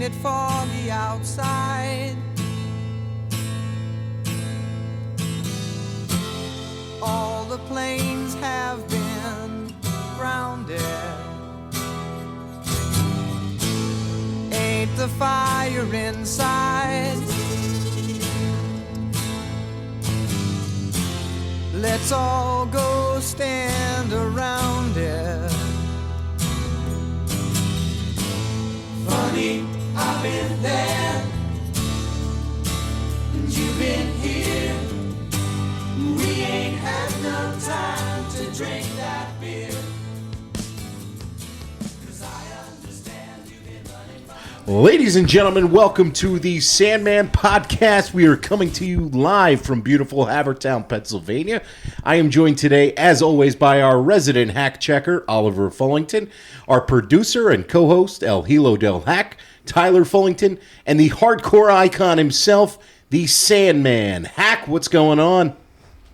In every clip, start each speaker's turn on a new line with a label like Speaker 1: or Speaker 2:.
Speaker 1: Ain't it foggy outside? All the planes have been grounded. Ain't the fire inside? Let's all go stand around it. Funny, I've been there, and you've been here. We ain't had no time to drink that beer. 'Cause I understand you've been running my...
Speaker 2: Ladies and gentlemen, welcome to the Sandman podcast. We are coming to you live from beautiful Havertown, Pennsylvania. I am joined today, as always, by our resident hack checker, Oliver Fullington, our producer and co-host, El Hilo del Hack, Tyler Fullington, and the hardcore icon himself, the Sandman. Hack, what's going on?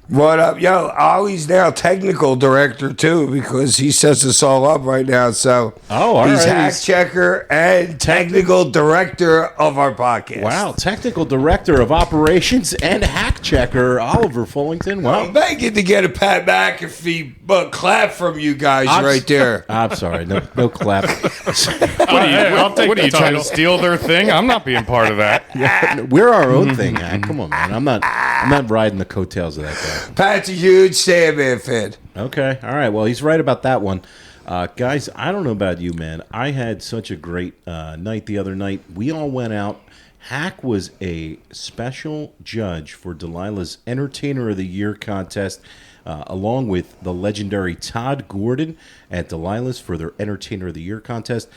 Speaker 3: What up? Yo, Ollie's now technical director, too, because he sets us all up right now. So he's hack checker and technical director of our podcast.
Speaker 2: Wow, technical director of operations and hack checker, Oliver Fullington. Wow.
Speaker 3: I'm begging to get a Pat McAfee clap from you guys right there.
Speaker 2: I'm sorry, no clap.
Speaker 4: I'll take what are you trying to steal their thing? I'm not being part of that.
Speaker 2: Yeah, we're our own thing, Hack. Come on, man. I'm not riding the coattails of that guy.
Speaker 3: Pat's a huge Sandman fan.
Speaker 2: Okay, all right. Well, he's right about that one. Guys, I don't know about you, man. I had such a great night the other night. We all went out. Hack was a special judge for Delilah's Entertainer of the Year contest, along with the legendary Todd Gordon at Delilah's for their Entertainer of the Year contest.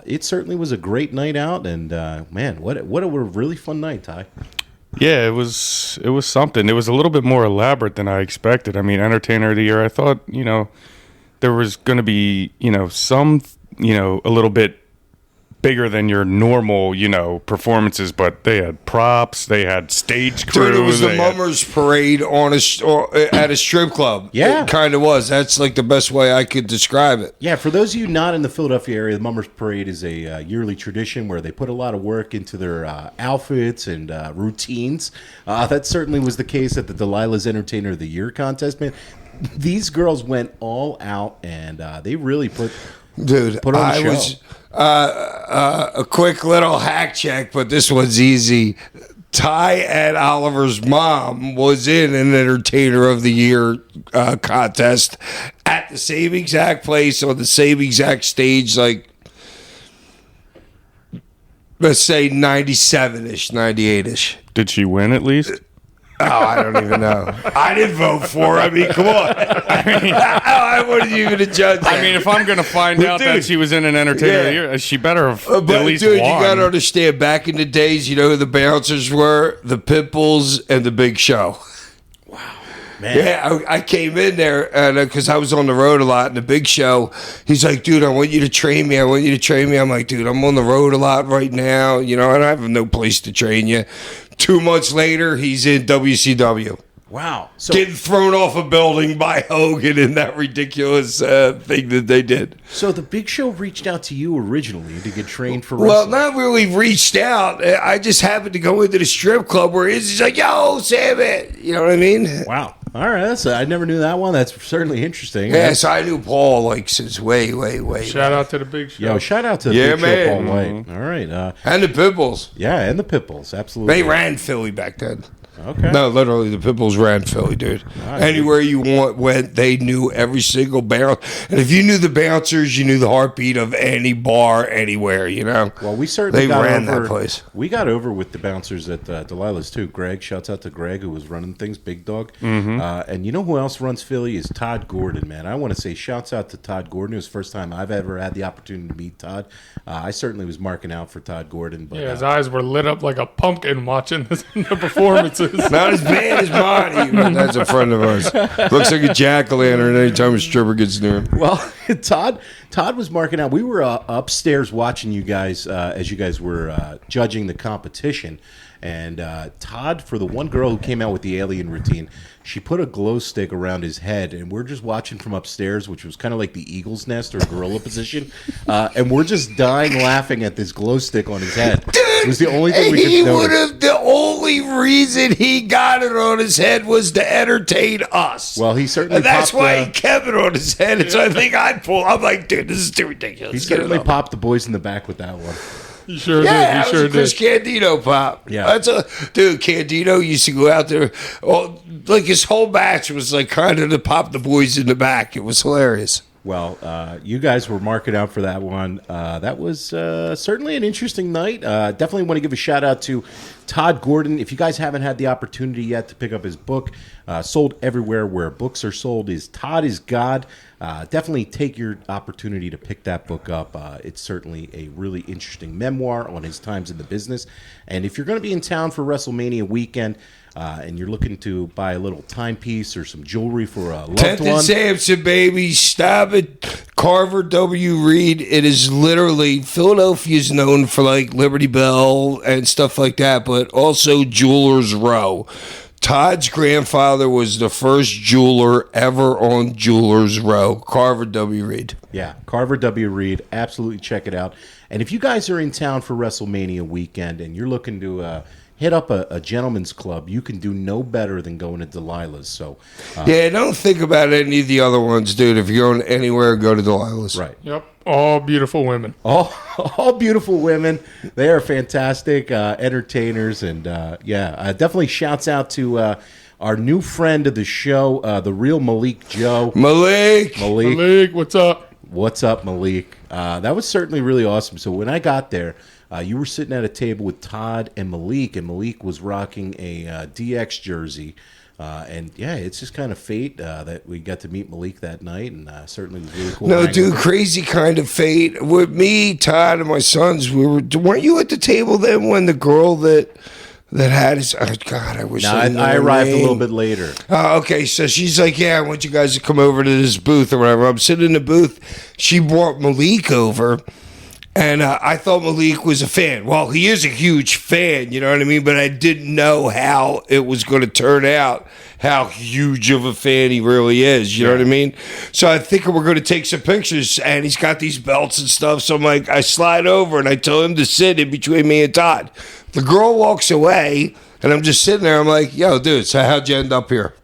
Speaker 2: It certainly was a great night out, and man, what a really fun night, Ty.
Speaker 4: Yeah, it was something. It was a little bit more elaborate than I expected. I mean, Entertainer of the Year, I thought, there was going to be, some, a little bit bigger than your normal, performances, but they had props, they had stage crew.
Speaker 3: Dude, it was the Mummers Parade at a strip club.
Speaker 2: Yeah.
Speaker 3: It kind of was. That's like the best way I could describe it.
Speaker 2: Yeah, for those of you not in the Philadelphia area, the Mummers Parade is a yearly tradition where they put a lot of work into their outfits and routines. That certainly was the case at the Delilah's Entertainer of the Year contest, man. These girls went all out, and they really put on the show.
Speaker 3: A quick little hack check, but this one's easy. Ty and Oliver's mom was in an Entertainer of the Year contest at the same exact place on the same exact stage, like, let's say 97-ish, 98-ish.
Speaker 4: Did she win at least?
Speaker 3: Oh, I don't even know. I didn't vote for her. I mean, come on. I wasn't even a judge.
Speaker 4: I mean, if I'm going to find out that she was in an Entertainer of the Year, she better have at least won.
Speaker 3: You got to understand, back in the days, you know who the bouncers were? The Pitbulls and the Big Show.
Speaker 2: Wow. Man.
Speaker 3: Yeah, I came in there because I was on the road a lot. And the Big Show, he's like, dude, I want you to train me. I'm like, dude, I'm on the road a lot right now. And I have no place to train you. 2 months later, he's in WCW.
Speaker 2: Wow. So,
Speaker 3: getting thrown off a building by Hogan in that ridiculous thing that they did.
Speaker 2: So the Big Show reached out to you originally to get trained for wrestling?
Speaker 3: Well, not really reached out. I just happened to go into the strip club where he's like, yo, Sandman. You know what I mean?
Speaker 2: Wow. All right. I never knew that one. That's certainly interesting.
Speaker 3: Yeah, so I knew Paul since way.
Speaker 4: Shout out to the Big Show.
Speaker 2: Yo, shout out to the Big Show, Paul White. All right.
Speaker 3: And the Pitbulls.
Speaker 2: Yeah, and the Pitbulls. Absolutely.
Speaker 3: They ran Philly back then.
Speaker 2: Okay.
Speaker 3: No, literally, the Pitbulls ran Philly, dude. Anywhere you went, they knew every single bouncer. And if you knew the bouncers, you knew the heartbeat of any bar, anywhere,
Speaker 2: Well, we certainly
Speaker 3: ran that place.
Speaker 2: We got over with the bouncers at Delilah's, too. Greg, shouts out to Greg, who was running things, Big Dog.
Speaker 4: Mm-hmm.
Speaker 2: And you know who else runs Philly is Todd Gordon, man. I want to say shouts out to Todd Gordon. It was the first time I've ever had the opportunity to meet Todd. I certainly was marking out for Todd Gordon. But,
Speaker 5: his eyes were lit up like a pumpkin watching the performances.
Speaker 3: Not as bad as mine, even. That's a friend of ours. Looks like a jack-o'-lantern anytime a stripper gets near him.
Speaker 2: Well, Todd was marking out. We were upstairs watching you guys as you guys were judging the competition. And Todd, for the one girl who came out with the alien routine, she put a glow stick around his head, and we're just watching from upstairs, which was kind of like the eagle's nest or gorilla position. And we're just dying laughing at this glow stick on his head. It was the only thing we could notice.
Speaker 3: The only reason he got it on his head was to entertain us.
Speaker 2: Well, he certainly
Speaker 3: and that's
Speaker 2: popped,
Speaker 3: why he kept it on his head. And so I think I'm like, dude, this is too ridiculous.
Speaker 2: he certainly popped the boys in the back with that one.
Speaker 5: You sure
Speaker 3: Yeah,
Speaker 5: did. You
Speaker 3: that was
Speaker 5: sure
Speaker 3: a Chris
Speaker 5: did.
Speaker 3: Candido pop.
Speaker 2: Yeah.
Speaker 3: That's dude, Candido used to go out there. Oh, like his whole match was like kind of to pop the boys in the back. It was hilarious.
Speaker 2: Well, you guys were marking out for that one. That was certainly an interesting night. Definitely want to give a shout out to Todd Gordon. If you guys haven't had the opportunity yet to pick up his book, sold everywhere where books are sold, is Todd is God. Definitely take your opportunity to pick that book up. It's certainly a really interesting memoir on his times in the business. And if you're going to be in town for WrestleMania weekend, and you're looking to buy a little timepiece or some jewelry for a loved
Speaker 3: 10th
Speaker 2: one.
Speaker 3: and Sampson, baby. Stop it. Carver W. Reed. It is literally, Philadelphia's known for like Liberty Bell and stuff like that, but also Jewelers Row. Todd's grandfather was the first jeweler ever on Jewelers Row. Carver W. Reed.
Speaker 2: Yeah, Carver W. Reed. Absolutely check it out. And if you guys are in town for WrestleMania weekend and you're looking to hit up a gentleman's club, you can do no better than going to Delilah's. So,
Speaker 3: Yeah, don't think about any of the other ones, dude. If you're going anywhere, go to Delilah's.
Speaker 2: right.
Speaker 5: Yep. All beautiful women.
Speaker 2: All beautiful women. They are fantastic entertainers. And, definitely shouts out to our new friend of the show, the real Malik Joe.
Speaker 3: Malik.
Speaker 5: Malik, what's up?
Speaker 2: What's up, Malik? That was certainly really awesome. So when I got there, you were sitting at a table with Todd and Malik was rocking a DX jersey. It's just kind of fate that we got to meet Malik that night, and certainly was really cool.
Speaker 3: No, dude, crazy kind of fate. With me, Todd, and my sons, weren't you at the table then when the girl that had his, oh God, I wish
Speaker 2: No,
Speaker 3: I knew
Speaker 2: I
Speaker 3: her
Speaker 2: arrived a
Speaker 3: name.
Speaker 2: little bit later.
Speaker 3: Oh, okay, so she's like, yeah, I want you guys to come over to this booth or whatever. I'm sitting in the booth. She brought Malik over. And I thought Malik was a fan. Well, he is a huge fan, you know what I mean? But I didn't know how it was going to turn out, how huge of a fan he really is, you know what I mean? So I think we're going to take some pictures, and he's got these belts and stuff. So I'm like, I slide over, and I tell him to sit in between me and Todd. The girl walks away, and I'm just sitting there. I'm like, yo, dude, so how'd you end up here?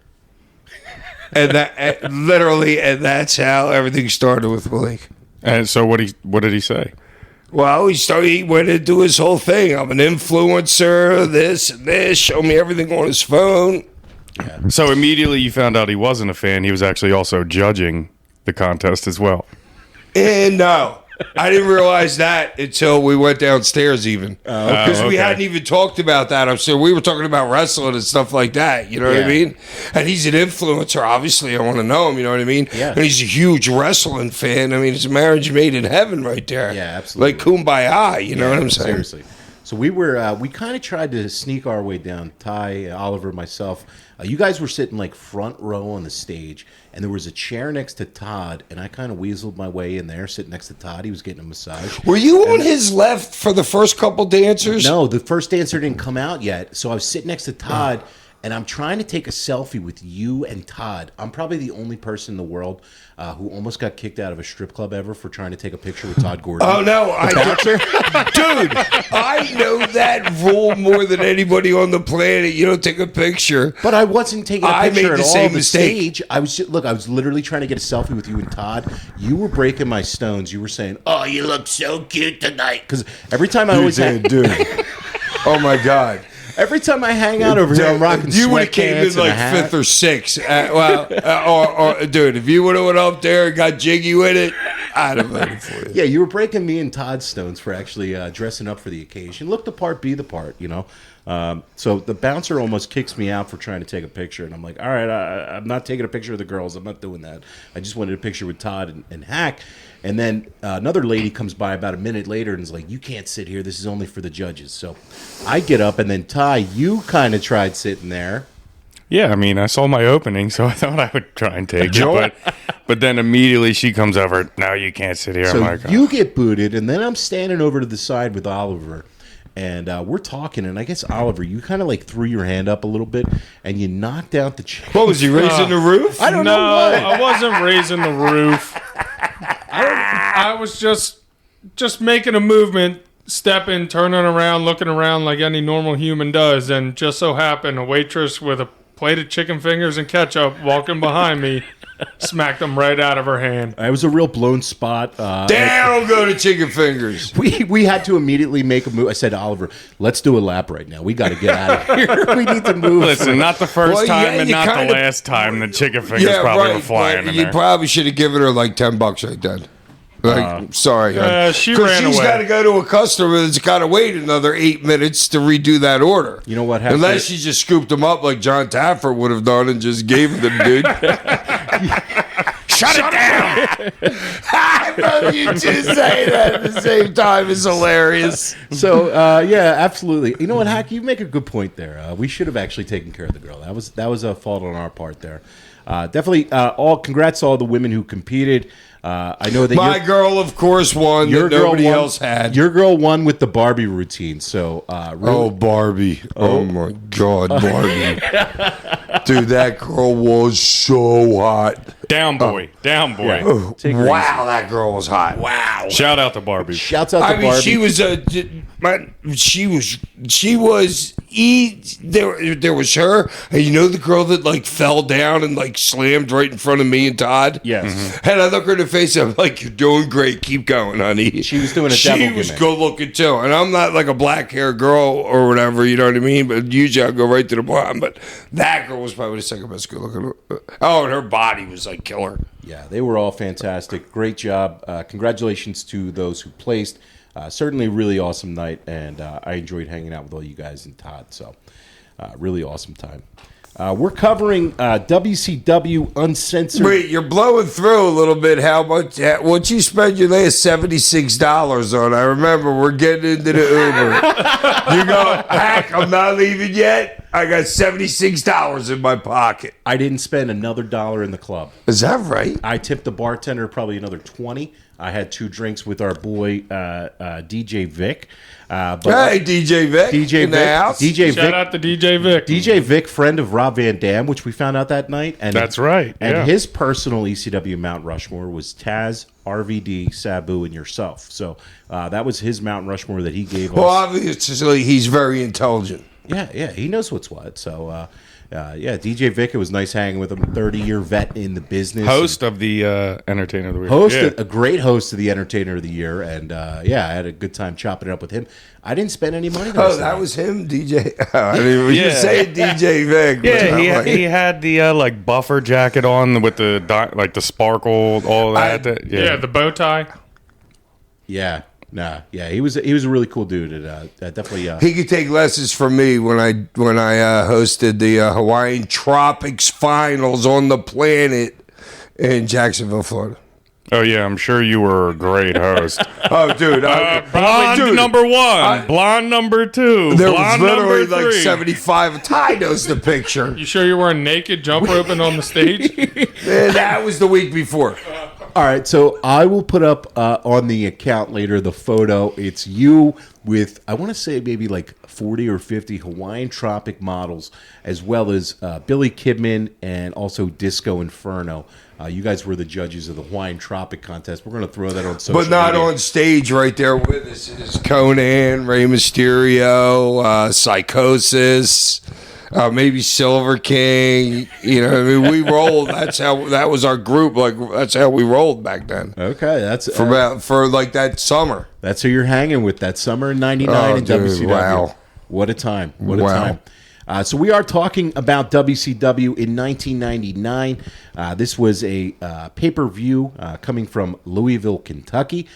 Speaker 3: And that literally, and that's how everything started with Malik.
Speaker 4: And so what did he say?
Speaker 3: Well, he went to do his whole thing. I'm an influencer, this and this, show me everything on his phone.
Speaker 4: So immediately you found out he wasn't a fan. He was actually also judging the contest as well.
Speaker 3: And no, I didn't realize that until we went downstairs even. Because we
Speaker 4: okay.
Speaker 3: hadn't even talked about that upstairs. We were talking about wrestling and stuff like that, you know what I
Speaker 2: Yeah.
Speaker 3: mean? And he's an influencer, obviously. I want to know him, you know what I mean?
Speaker 2: Yeah.
Speaker 3: And he's a huge wrestling fan. I mean, it's a marriage made in heaven right there.
Speaker 2: Yeah, absolutely.
Speaker 3: Like Kumbaya, you know what I'm saying?
Speaker 2: Seriously. So we kind of tried to sneak our way down. Ty, Oliver, myself. You guys were sitting like front row on the stage, and there was a chair next to Todd, and I kind of weaseled my way in there, sitting next to Todd. He was getting a massage.
Speaker 3: Were you on his left for the first couple dancers?
Speaker 2: No, the first dancer didn't come out yet. So I was sitting next to Todd, and I'm trying to take a selfie with you and Todd. I'm probably the only person in the world who almost got kicked out of a strip club ever for trying to take a picture with Todd Gordon.
Speaker 3: Oh no, dude! I know that rule more than anybody on the planet. You don't take a picture.
Speaker 2: But I wasn't taking a
Speaker 3: I
Speaker 2: picture
Speaker 3: made
Speaker 2: at
Speaker 3: the
Speaker 2: all
Speaker 3: same
Speaker 2: of the
Speaker 3: mistake.
Speaker 2: stage. I was literally trying to get a selfie with you and Todd. You were breaking my stones. You were saying, "Oh, you look so cute tonight." Because every time I always
Speaker 3: dude. Oh my God!
Speaker 2: every time I hang out over here, I'm rocking
Speaker 3: You would have came
Speaker 2: sweatpants
Speaker 3: in like
Speaker 2: and a hat.
Speaker 3: fifth or sixth. Or dude, if you would have went up there and got jiggy with it, I'd have voted for you.
Speaker 2: Yeah, you were breaking me and Todd's stones for actually dressing up for the occasion. Look the part, be the part, you know. So the bouncer almost kicks me out for trying to take a picture, and I'm like, all right, I'm not taking a picture of the girls. I'm not doing that. I just wanted a picture with Todd and Hak. And then another lady comes by about a minute later and is like, you can't sit here. This is only for the judges. So I get up, and then Ty, you kind of tried sitting there.
Speaker 4: Yeah, I mean, I saw my opening, so I thought I would try and take it. But then immediately she comes over, no, you can't sit here.
Speaker 2: So
Speaker 4: I'm like,
Speaker 2: you get booted, and then I'm standing over to the side with Oliver. and we're talking, and I guess, Oliver, you kind of like threw your hand up a little bit, and you knocked out the chair.
Speaker 3: What was he raising the roof?
Speaker 2: I don't know
Speaker 5: No,
Speaker 2: what.
Speaker 5: I wasn't raising the roof. I was just making a movement, stepping, turning around, looking around like any normal human does, and just so happened a waitress with a plate of chicken fingers and ketchup walking behind me smacked them right out of her hand.
Speaker 2: It was a real blown spot.
Speaker 3: Down go to chicken fingers.
Speaker 2: We had to immediately make a move. I said to Oliver, let's do a lap right now. We got to get out of here. We need to move.
Speaker 4: Listen, not the first
Speaker 3: Well,
Speaker 4: time
Speaker 3: yeah,
Speaker 4: and
Speaker 3: you
Speaker 4: not the
Speaker 3: kinda-
Speaker 4: last time the chicken fingers probably were flying
Speaker 3: but
Speaker 4: in
Speaker 3: you
Speaker 4: there.
Speaker 3: probably should have given her like $10 right then. Like, sorry,
Speaker 5: she
Speaker 3: 'Cause
Speaker 5: ran
Speaker 3: she's
Speaker 5: away.
Speaker 3: got to go to a customer that's got to wait another 8 minutes to redo that order.
Speaker 2: You know what happened?
Speaker 3: Unless she just scooped them up like John Taffer would have done and just gave them to the dude. Shut it down! I love you two saying that at the same time is hilarious.
Speaker 2: So yeah, absolutely. You know what, Hak? You make a good point there. We should have actually taken care of the girl. That was a fault on our part there. Definitely. Congrats to all the women who competed. I know that
Speaker 3: My girl, of course, won that nobody
Speaker 2: won,
Speaker 3: else had.
Speaker 2: Your girl won with the Barbie routine. So really,
Speaker 3: Oh, Barbie. Oh, my God, Barbie. Dude, that girl was so hot.
Speaker 4: Down boy. Down boy.
Speaker 2: yeah. Take her
Speaker 3: Wow, that girl was hot. Wow.
Speaker 4: Shout out to Barbie.
Speaker 2: easy. Shouts out to
Speaker 3: I mean,
Speaker 2: Barbie.
Speaker 3: she was there was her, and you know the girl that like fell down and like slammed right in front of me and Todd.
Speaker 2: Yes.
Speaker 3: And I look her in the face. I'm like, "You're doing great. Keep going, honey."
Speaker 2: She was doing a
Speaker 3: She
Speaker 2: devil
Speaker 3: was
Speaker 2: gimmick.
Speaker 3: good looking too, and I'm not like a black hair girl or whatever. You know what I mean? But usually I go right to the bottom. But that girl was probably the second best good looking. Oh, and her body was like killer.
Speaker 2: Yeah, they were all fantastic. Great job. Congratulations to those who placed. Certainly a really awesome night, and I enjoyed hanging out with all you guys and Todd. So, really awesome time. We're covering WCW Uncensored.
Speaker 3: Wait, you're blowing through a little bit. How much? What you spend your last $76 on? I remember we're getting into the Uber. You go, Hak, I'm not leaving yet. I got $76 in my pocket.
Speaker 2: I didn't spend another dollar in the club.
Speaker 3: Is that right?
Speaker 2: I tipped the bartender probably another 20. I had 2 drinks with our boy DJ Vic. But
Speaker 3: Hey, DJ Vic.
Speaker 2: DJ
Speaker 3: in the
Speaker 2: Vic,
Speaker 3: house.
Speaker 2: DJ
Speaker 5: Shout
Speaker 2: Vic,
Speaker 5: out to DJ Vic.
Speaker 2: DJ Vic, friend of Rob Van Dam, which we found out that night. And
Speaker 4: That's right,
Speaker 2: And
Speaker 4: yeah.
Speaker 2: his personal ECW Mount Rushmore was Taz, RVD, Sabu, and yourself. So that was his Mount Rushmore that he gave
Speaker 3: Well,
Speaker 2: us.
Speaker 3: obviously, he's very intelligent.
Speaker 2: Yeah, he knows what's what. So, yeah, DJ Vic, it was nice hanging with him. 30-year vet in the business.
Speaker 4: Host of the Entertainer of the Week.
Speaker 2: Host,
Speaker 4: Yeah.
Speaker 2: a great host of the Entertainer of the Year. And, yeah, I had a good time chopping it up with him. I didn't spend any money.
Speaker 3: Oh, that was him, DJ. I mean, you
Speaker 4: Yeah.
Speaker 3: say DJ Vic. but
Speaker 4: Yeah,
Speaker 3: I'm like-
Speaker 4: he had the like buffer jacket on with the like the sparkle, all that.
Speaker 5: Yeah, the bow tie.
Speaker 2: Yeah. Nah, yeah, he was a really cool dude. And, definitely.
Speaker 3: He could take lessons from me when I hosted the Hawaiian Tropics Finals on the planet in Jacksonville, Florida.
Speaker 4: Oh yeah, I'm sure you were a great host.
Speaker 3: Oh, dude,
Speaker 4: Blonde
Speaker 3: dude,
Speaker 4: number 1, blonde number 2,
Speaker 3: there was
Speaker 4: blonde
Speaker 3: literally
Speaker 4: number
Speaker 3: like
Speaker 4: 3.
Speaker 3: 75. Ty knows the picture.
Speaker 5: You sure you weren't naked, jump roping on the stage?
Speaker 3: And that was the week before.
Speaker 2: All right, so I will put up on the account later the photo. It's you with, I want to say maybe like 40 or 50 Hawaiian Tropic models, as well as Billy Kidman and also Disco Inferno. You guys were the judges of the Hawaiian Tropic contest. We're going to throw that on social
Speaker 3: But not
Speaker 2: media.
Speaker 3: on stage right there with us is Conan, Rey Mysterio, Psychosis, maybe Silver King. You know, I mean, we rolled. That was our group. Like that's how we rolled back then.
Speaker 2: Okay, that's
Speaker 3: For like that summer.
Speaker 2: that's who you're hanging with. That summer in '99
Speaker 3: Oh,
Speaker 2: in
Speaker 3: dude,
Speaker 2: WCW.
Speaker 3: wow.
Speaker 2: What a time! What a
Speaker 3: Wow.
Speaker 2: time! So we are talking about WCW in 1999. This was a pay-per-view coming from Louisville, Kentucky.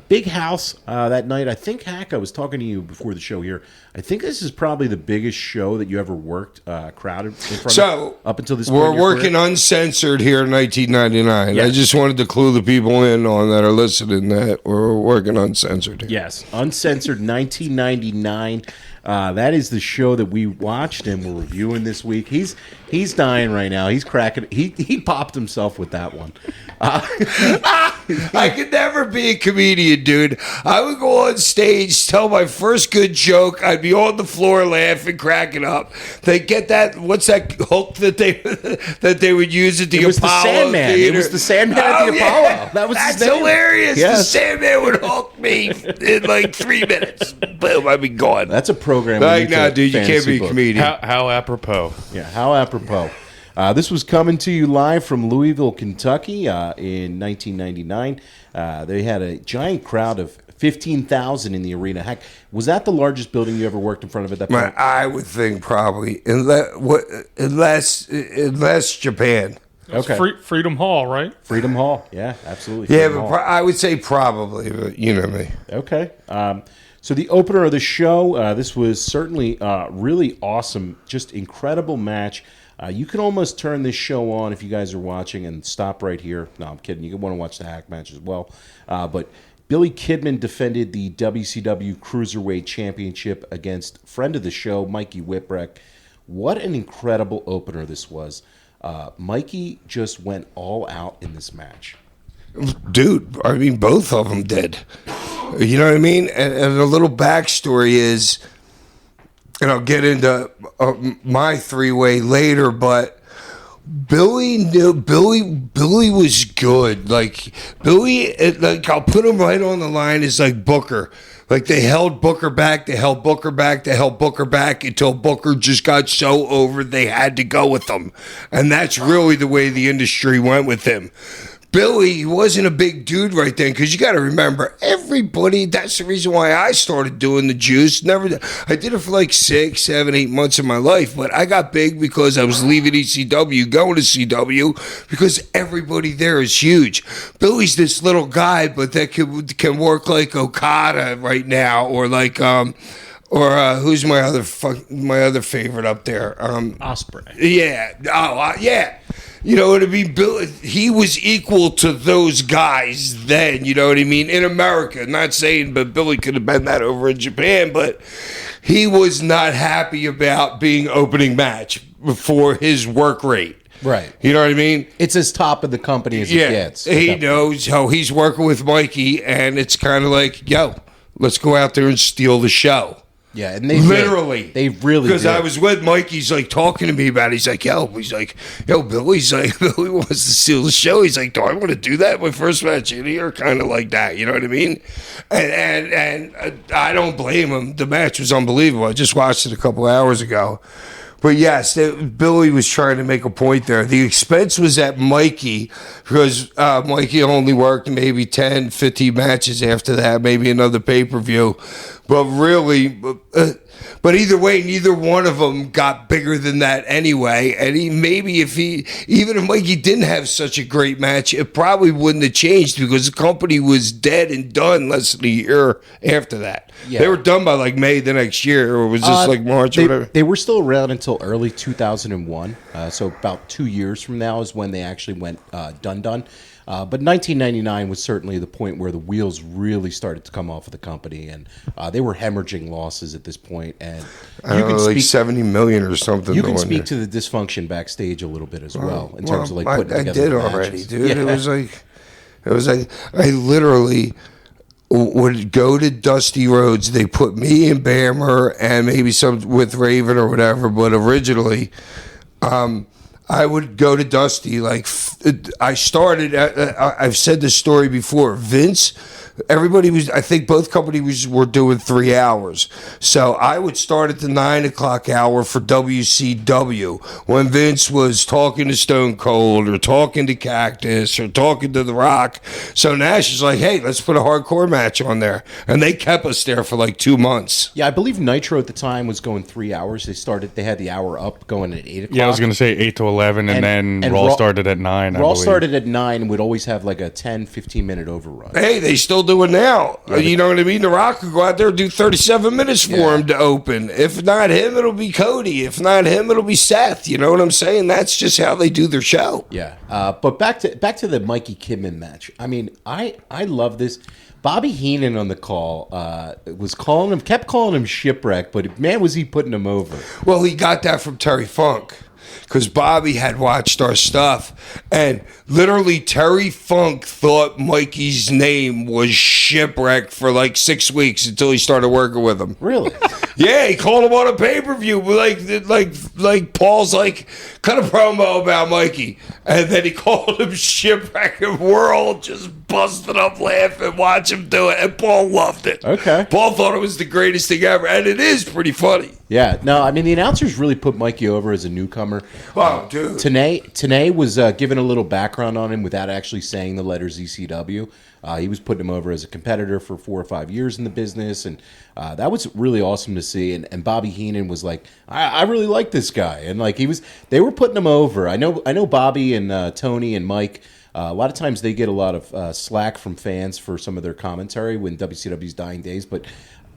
Speaker 2: Big house that night. I think, Hak, I was talking to you before the show here. I think this is probably the biggest show that you ever worked crowded in front of.
Speaker 3: So
Speaker 2: up until this point
Speaker 3: we're
Speaker 2: in your
Speaker 3: working
Speaker 2: career.
Speaker 3: uncensored here in 1999.
Speaker 2: Yes.
Speaker 3: I just wanted to clue the people in on that are listening that we're working uncensored here.
Speaker 2: Yes, Uncensored 1999. That is the show that we watched and we're reviewing this week. He's He's dying right now. He's cracking. He popped himself with that one.
Speaker 3: I could never be a comedian, dude. I would go on stage, tell my first good joke. I'd be on the floor laughing, cracking up. They get that. What's that hook that they would use at the
Speaker 2: It was
Speaker 3: Apollo
Speaker 2: the Sandman.
Speaker 3: Theater?
Speaker 2: It was the Sandman at the Apollo. That was
Speaker 3: That's
Speaker 2: his name.
Speaker 3: hilarious.
Speaker 2: Yes.
Speaker 3: The Sandman would hook me in like 3 minutes. Boom, I'd be gone.
Speaker 2: That's a program. we
Speaker 3: Like,
Speaker 2: need
Speaker 3: nah,
Speaker 2: to
Speaker 3: dude, you can't
Speaker 2: fantasy
Speaker 3: be a
Speaker 2: book.
Speaker 3: comedian.
Speaker 4: How apropos.
Speaker 2: Yeah, how apropos. This was coming to you live from Louisville, Kentucky in 1999. They had a giant crowd of 15,000 in the arena. Heck, was that the largest building you ever worked in front of at that point?
Speaker 3: I would think probably, unless Japan.
Speaker 2: Okay.
Speaker 5: Freedom Hall, right?
Speaker 2: Freedom Hall. Yeah, absolutely.
Speaker 3: Yeah,
Speaker 2: Freedom
Speaker 3: but
Speaker 2: Hall.
Speaker 3: I would say probably, but you know me.
Speaker 2: Okay. So the opener of the show, this was certainly really awesome, just incredible match. You can almost turn this show on if you guys are watching and stop right here. No, I'm kidding. You can want to watch the Hack match as well. But Billy Kidman defended the WCW Cruiserweight Championship against friend of the show, Mikey Whipwreck. What an incredible opener this was. Mikey just went all out in this match.
Speaker 3: Dude, I mean, both of them did. You know what I mean? And a little backstory is, and I'll get into my three-way later, but Billy was good. Like Billy, I'll put him right on the line as like Booker. Like they held Booker back, they held Booker back until Booker just got so over they had to go with him. And that's really the way the industry went with him. Billy wasn't a big dude right then, because you got to remember, everybody, that's the reason why I started doing the juice. I did it for like 6, 7, 8 months of my life, but I got big because I was leaving ECW, going to CW, because everybody there is huge. Billy's this little guy, but that can work like Okada right now, or like, who's my other favorite up there?
Speaker 2: Ospreay.
Speaker 3: Yeah. Yeah. You know what I mean? He was equal to those guys then, you know what I mean? In America. Not saying, but Billy could have been that over in Japan, but he was not happy about being opening match for his work rate.
Speaker 2: Right.
Speaker 3: You know what I mean?
Speaker 2: It's as top of the company as it gets.
Speaker 3: He knows how he's working with Mikey, and it's kind of like, yo, let's go out there and steal the show.
Speaker 2: Yeah, and they
Speaker 3: literally,
Speaker 2: they really
Speaker 3: because
Speaker 2: did.
Speaker 3: I was with Mike. He's like talking to me about it. He's like, yo, Billy's like, Billy wants to steal the show. He's like, do I want to do that? My first match in here, kind of like that. You know what I mean? And I don't blame him. The match was unbelievable. I just watched it a couple hours ago. But yes, Billy was trying to make a point there. The expense was at Mikey, because Mikey only worked maybe 10, 15 matches after that, maybe another pay-per-view. But really, but either way, neither one of them got bigger than that anyway. And even if Mikey didn't have such a great match, it probably wouldn't have changed, because the company was dead and done less than a year after that.
Speaker 2: Yeah.
Speaker 3: They were done by like May the next year, or was this like March or whatever?
Speaker 2: They were still around until early 2001. So about 2 years from now is when they actually went done. But 1999 was certainly the point where the wheels really started to come off of the company, and they were hemorrhaging losses at this point. And
Speaker 3: I don't know, like 70 million or something.
Speaker 2: You can speak to the dysfunction backstage a little bit as well, in terms of like putting together
Speaker 3: I did
Speaker 2: the
Speaker 3: already,
Speaker 2: matches.
Speaker 3: dude.
Speaker 2: Yeah.
Speaker 3: It was like I literally would go to Dusty Rhodes. They put me and Bammer and maybe some with Raven or whatever, but originally, I would go to Dusty. Like I started. I've said this story before. Vince. Everybody was. I think both companies were doing 3 hours. So I would start at the 9 o'clock hour for WCW when Vince was talking to Stone Cold or talking to Cactus or talking to The Rock. So Nash is like, "Hey, let's put a hardcore match on there," and they kept us there for like 2 months.
Speaker 2: Yeah, I believe Nitro at the time was going 3 hours. They had the hour up going at 8 o'clock.
Speaker 4: Yeah, I was going to say 8 to 11, and then Raw started at 9.
Speaker 2: Raw started at 9 and would always have like a 10, 15-minute overrun.
Speaker 3: Hey, they still do it now. Yeah, you know what I mean? The Rock could go out there and do 37 minutes for him to open. If not him, it'll be Cody. If not him, it'll be Seth. You know what I'm saying? That's just how they do their show.
Speaker 2: Yeah. But back to the Mikey Kidman match. I mean, I love this. Bobby Heenan on the call kept calling him Shipwreck, but man, was he putting him over.
Speaker 3: Well, he got that from Terry Funk. because Bobby had watched our stuff, and literally Terry Funk thought Mikey's name was Shipwreck for like 6 weeks until he started working with him.
Speaker 2: Really?
Speaker 3: Yeah, he called him on a pay-per-view, like Paul's like cut a promo about Mikey, and then he called him Shipwreck, and we're all just busted up laughing, watch him do it, and Paul loved it.
Speaker 2: Okay.
Speaker 3: Paul thought it was the greatest thing ever, and it is pretty funny.
Speaker 2: Yeah. No, I mean, the announcers really put Mikey over as a newcomer.
Speaker 3: Oh, dude.
Speaker 2: Tanay was giving a little background on him without actually saying the letters ECW. He was putting him over as a competitor for 4 or 5 years in the business, and that was really awesome to see. And Bobby Heenan was like, I really like this guy, and like they were putting him over. I know Bobby and Tony and Mike. A lot of times they get a lot of slack from fans for some of their commentary when WCW's dying days, but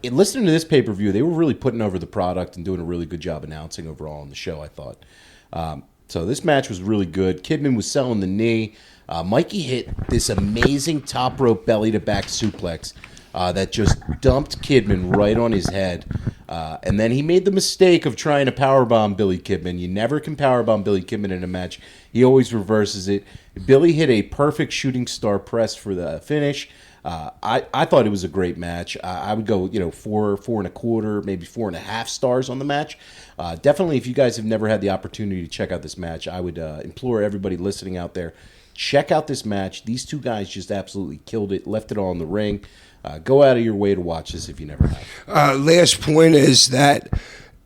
Speaker 2: in listening to this pay-per-view, they were really putting over the product and doing a really good job announcing overall on the show, I thought. So this match was really good. Kidman was selling the knee. Mikey hit this amazing top rope belly-to-back suplex that just dumped Kidman right on his head. And then he made the mistake of trying to powerbomb Billy Kidman. You never can powerbomb Billy Kidman in a match. He always reverses it. Billy hit a perfect shooting star press for the finish. I thought it was a great match. I would go, 4.25, maybe 4.5 stars on the match. Definitely, if you guys have never had the opportunity to check out this match, I would implore everybody listening out there, check out this match. These two guys just absolutely killed it, left it all in the ring. Go out of your way to watch this if you never have.
Speaker 3: Last point is that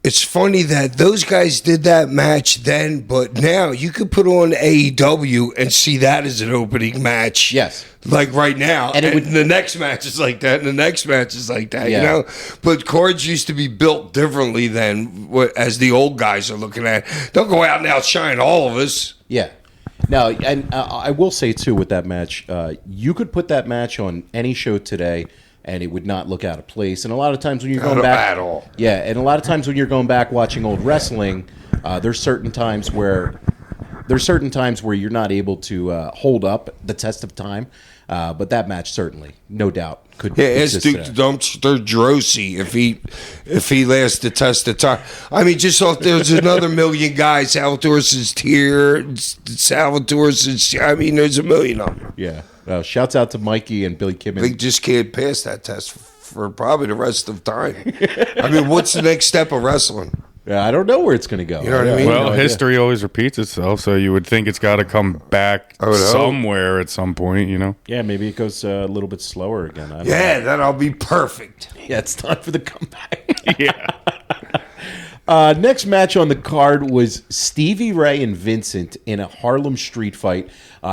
Speaker 3: it's funny that those guys did that match then, but now you could put on AEW and see that as an opening match.
Speaker 2: Yes.
Speaker 3: Like right now.
Speaker 2: And it would,
Speaker 3: the next match is like that, and the next match is like that,
Speaker 2: Yeah.
Speaker 3: you know? But cards used to be built differently than what as the old guys are looking at. Don't go out and outshine all of us.
Speaker 2: Yeah. No, and I will say, too, with that match, you could put that match on any show today, and it would not look out of place. And a lot of times when you're going back...
Speaker 3: at all.
Speaker 2: Yeah, and a lot of times when you're going back watching old wrestling, there's certain times where you're not able to hold up the test of time. But that match certainly, no doubt, could
Speaker 3: it's
Speaker 2: exist today.
Speaker 3: dumpster Drosy if he lasts the test of time. I mean, just off there's another million guys. Salvatore's is here. Salvatore's is. I mean, there's a million of them.
Speaker 2: Yeah. Shouts out to Mikey and Billy Kidman.
Speaker 3: They just can't pass that test for probably the rest of time. I mean, what's the next step of wrestling?
Speaker 2: I don't know where it's going to go.
Speaker 3: You know what I mean?
Speaker 4: Well,
Speaker 2: no idea.
Speaker 4: history always repeats itself, so you would think it's got to come back somewhere at some point, you know?
Speaker 2: Yeah, maybe it goes a little bit slower again. I don't know.
Speaker 3: That'll be perfect.
Speaker 2: Yeah, it's time for the comeback.
Speaker 4: Yeah.
Speaker 2: Next match on the card was Stevie Ray and Vincent in a Harlem street fight.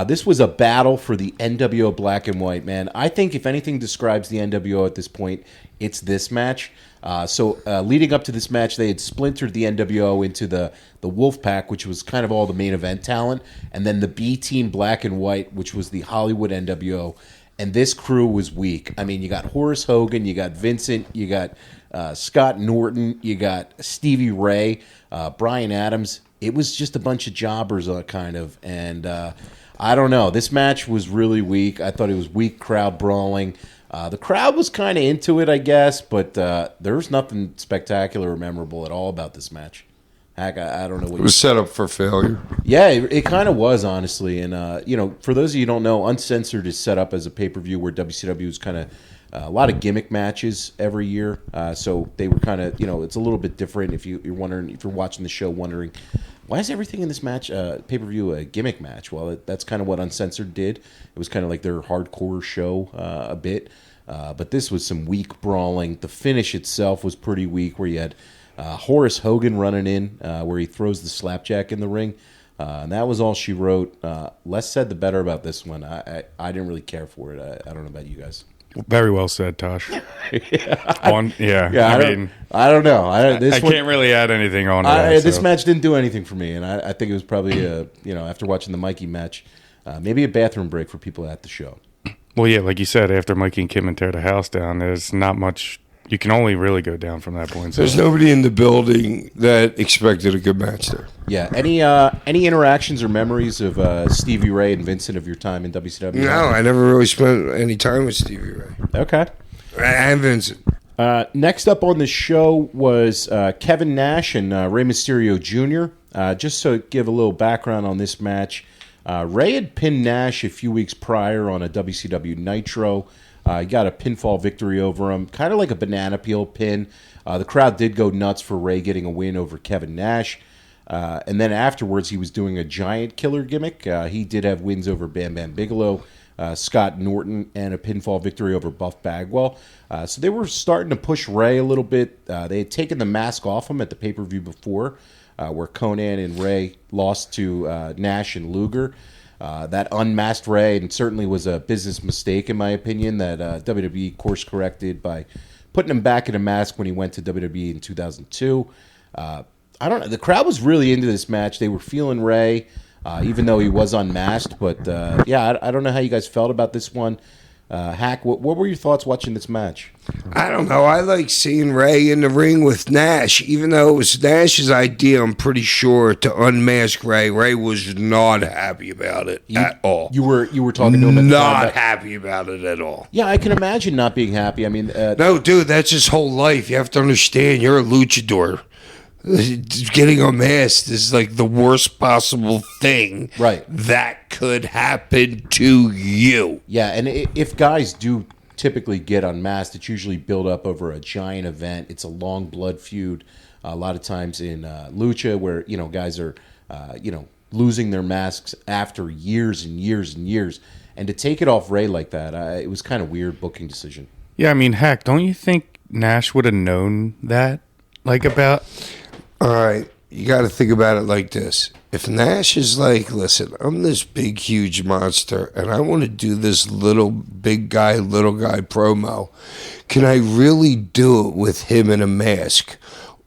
Speaker 2: This was a battle for the NWO Black and White, man. I think if anything describes the NWO at this point, it's this match. So leading up to this match, they had splintered the NWO into the Wolfpack, which was kind of all the main event talent, and then the B Team Black and White, which was the Hollywood NWO. And this crew was weak. I mean, you got Horace Hogan, you got Vincent, you got Scott Norton, you got Stevie Ray, Brian Adams. It was just a bunch of jobbers, kind of. And I don't know. This match was really weak. I thought it was weak crowd brawling. The crowd was kind of into it, I guess, but there was nothing spectacular or memorable at all about this match. Heck, I don't know what
Speaker 3: It was set up for failure.
Speaker 2: Yeah, it kind of was, honestly. And, for those of you who don't know, Uncensored is set up as a pay-per-view where WCW is kind of a lot of gimmick matches every year. So they were kind of, it's a little bit different if you're wondering, if you're watching the show wondering, why is everything in this match, pay-per-view, a gimmick match? Well, that's kind of what Uncensored did. It was kind of like their hardcore show a bit. But this was some weak brawling. The finish itself was pretty weak, where you had Horace Hogan running in, where he throws the slapjack in the ring. And that was all she wrote. Less said, the better about this one. I didn't really care for it. I don't know about you guys.
Speaker 4: Very well said, Tosh.
Speaker 2: I don't know.
Speaker 4: I can't really add anything on to that.
Speaker 2: This match didn't do anything for me, and I think it was probably, after watching the Mikey match, maybe a bathroom break for people at the show.
Speaker 4: Well, yeah, like you said, after Mikey and Kidman tear the house down, there's not much. You can only really go down from that point. So.
Speaker 3: There's nobody in the building that expected a good match there.
Speaker 2: Yeah. Any interactions or memories of Stevie Ray and Vincent of your time in WCW?
Speaker 3: No, I never really spent any time with Stevie Ray.
Speaker 2: Okay.
Speaker 3: And Vincent.
Speaker 2: Next up on the show was Kevin Nash and Rey Mysterio Jr. Just to give a little background on this match, Rey had pinned Nash a few weeks prior on a WCW Nitro. He got a pinfall victory over him, kind of like a banana peel pin. The crowd did go nuts for Rey getting a win over Kevin Nash. And then afterwards, he was doing a giant killer gimmick. He did have wins over Bam Bam Bigelow, Scott Norton, and a pinfall victory over Buff Bagwell. So they were starting to push Rey a little bit. They had taken the mask off him at the pay-per-view before, where Conan and Rey lost to Nash and Luger. That unmasked Rey, and certainly was a business mistake, in my opinion, that WWE course-corrected by putting him back in a mask when he went to WWE in 2002. I don't know. The crowd was really into this match. They were feeling Rey. Even though he was unmasked. But, I don't know how you guys felt about this one. Hak, what were your thoughts watching this match?
Speaker 3: I don't know. I like seeing Rey in the ring with Nash. Even though it was Nash's idea, I'm pretty sure, to unmask Rey. Rey was not happy about it at all.
Speaker 2: You were talking to him at the time.
Speaker 3: Not happy about it at all.
Speaker 2: Yeah, I can imagine not being happy. I mean...
Speaker 3: no, dude, that's his whole life. You have to understand, you're a luchador. Getting unmasked is like the worst possible thing that could happen to you.
Speaker 2: Yeah, and if guys do typically get unmasked, it's usually built up over a giant event. It's a long blood feud. A lot of times in lucha, where guys are losing their masks after years and years and years, and to take it off Rey like that, it was kind of weird booking decision.
Speaker 4: Yeah, I mean, Hak, don't you think Nash would have known that? About...
Speaker 3: All right, you got to think about it like this. If Nash is like, listen, I'm this big, huge monster, and I want to do this little guy promo, can I really do it with him in a mask?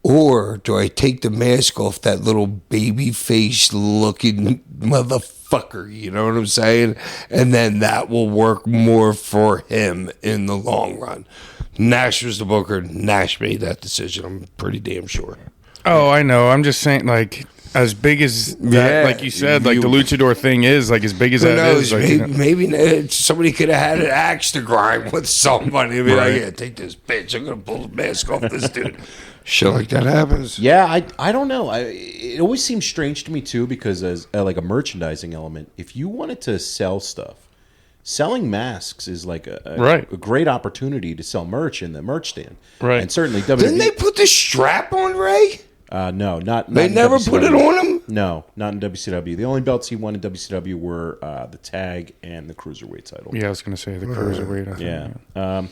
Speaker 3: Or do I take the mask off that little baby-faced looking motherfucker, you know what I'm saying? And then that will work more for him in the long run. Nash was the booker. Nash made that decision, I'm pretty damn sure.
Speaker 4: Oh, I know. I'm just saying, as big as that, like you said, the luchador thing is, as big as
Speaker 3: who
Speaker 4: that
Speaker 3: knows?
Speaker 4: is.
Speaker 3: Maybe somebody could have had an axe to grind with somebody and be like, yeah, take this bitch. I'm going to pull the mask off this dude. Shit like that happens.
Speaker 2: Yeah, I don't know. It always seems strange to me, too, because as like a merchandising element, if you wanted to sell stuff, selling masks is like a great opportunity to sell merch in the merch stand.
Speaker 4: Right.
Speaker 2: And certainly WWE...
Speaker 3: Didn't they put the strap on Rey?
Speaker 2: No, not
Speaker 3: They
Speaker 2: in
Speaker 3: never
Speaker 2: WCW.
Speaker 3: put it on him?
Speaker 2: No, not in WCW. The only belts he won in WCW were the tag and the Cruiserweight title.
Speaker 4: Yeah, I was going to say the Cruiserweight. I think,
Speaker 2: Yeah.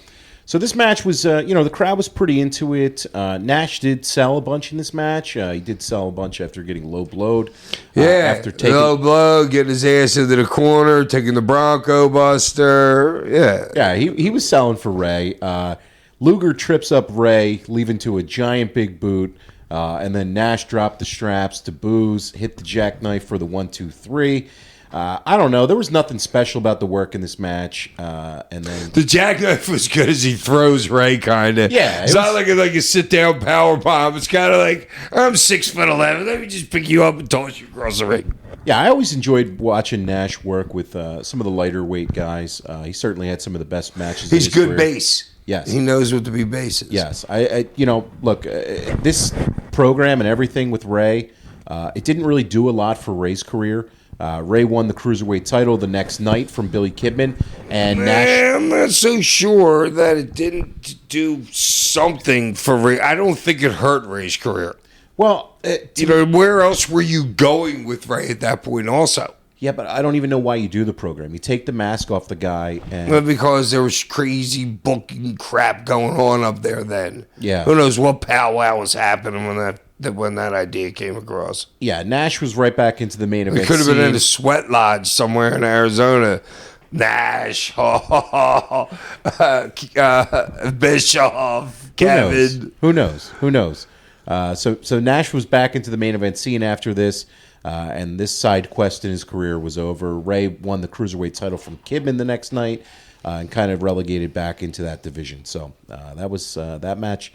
Speaker 2: So this match was, the crowd was pretty into it. Nash did sell a bunch in this match. He did sell a bunch after getting low blowed.
Speaker 3: After taking low blow, getting his ass into the corner, taking the Bronco Buster.
Speaker 2: Yeah, he was selling for Rey. Luger trips up Rey, leaving to a giant big boot. And then Nash dropped the straps to Booze, hit the jackknife for the 1-2-3. I don't know. There was nothing special about the work in this match. And then
Speaker 3: the jackknife was good as he throws Rey, kind of.
Speaker 2: Yeah,
Speaker 3: it's not like a sit down power bomb. It's kind of like, I'm 6'11". Let me just pick you up and toss you across the ring.
Speaker 2: Yeah, I always enjoyed watching Nash work with some of the lighter weight guys. He certainly had some of the best matches.
Speaker 3: He's
Speaker 2: in his
Speaker 3: good
Speaker 2: career.
Speaker 3: base.
Speaker 2: Yes,
Speaker 3: he knows what to be base is.
Speaker 2: Yes, I look, this program and everything with Rey, it didn't really do a lot for Rey's career. Rey won the Cruiserweight title the next night from Billy Kidman, and Nash.
Speaker 3: I'm not so sure that it didn't do something for Rey. I don't think it hurt Rey's career.
Speaker 2: Well,
Speaker 3: where else were you going with Rey at that point also?
Speaker 2: Yeah, but I don't even know why you do the program. You take the mask off the guy, and
Speaker 3: well, because there was crazy booking crap going on up there then.
Speaker 2: Yeah,
Speaker 3: who knows what powwow was happening when that idea came across.
Speaker 2: Yeah, Nash was right back into the main event.
Speaker 3: It could have been in a sweat lodge somewhere in Arizona. Nash, Bischoff, Kevin.
Speaker 2: Who knows? So Nash was back into the main event scene after this. And this side quest in his career was over. Rey won the Cruiserweight title from Kidman the next night and kind of relegated back into that division. So that was that match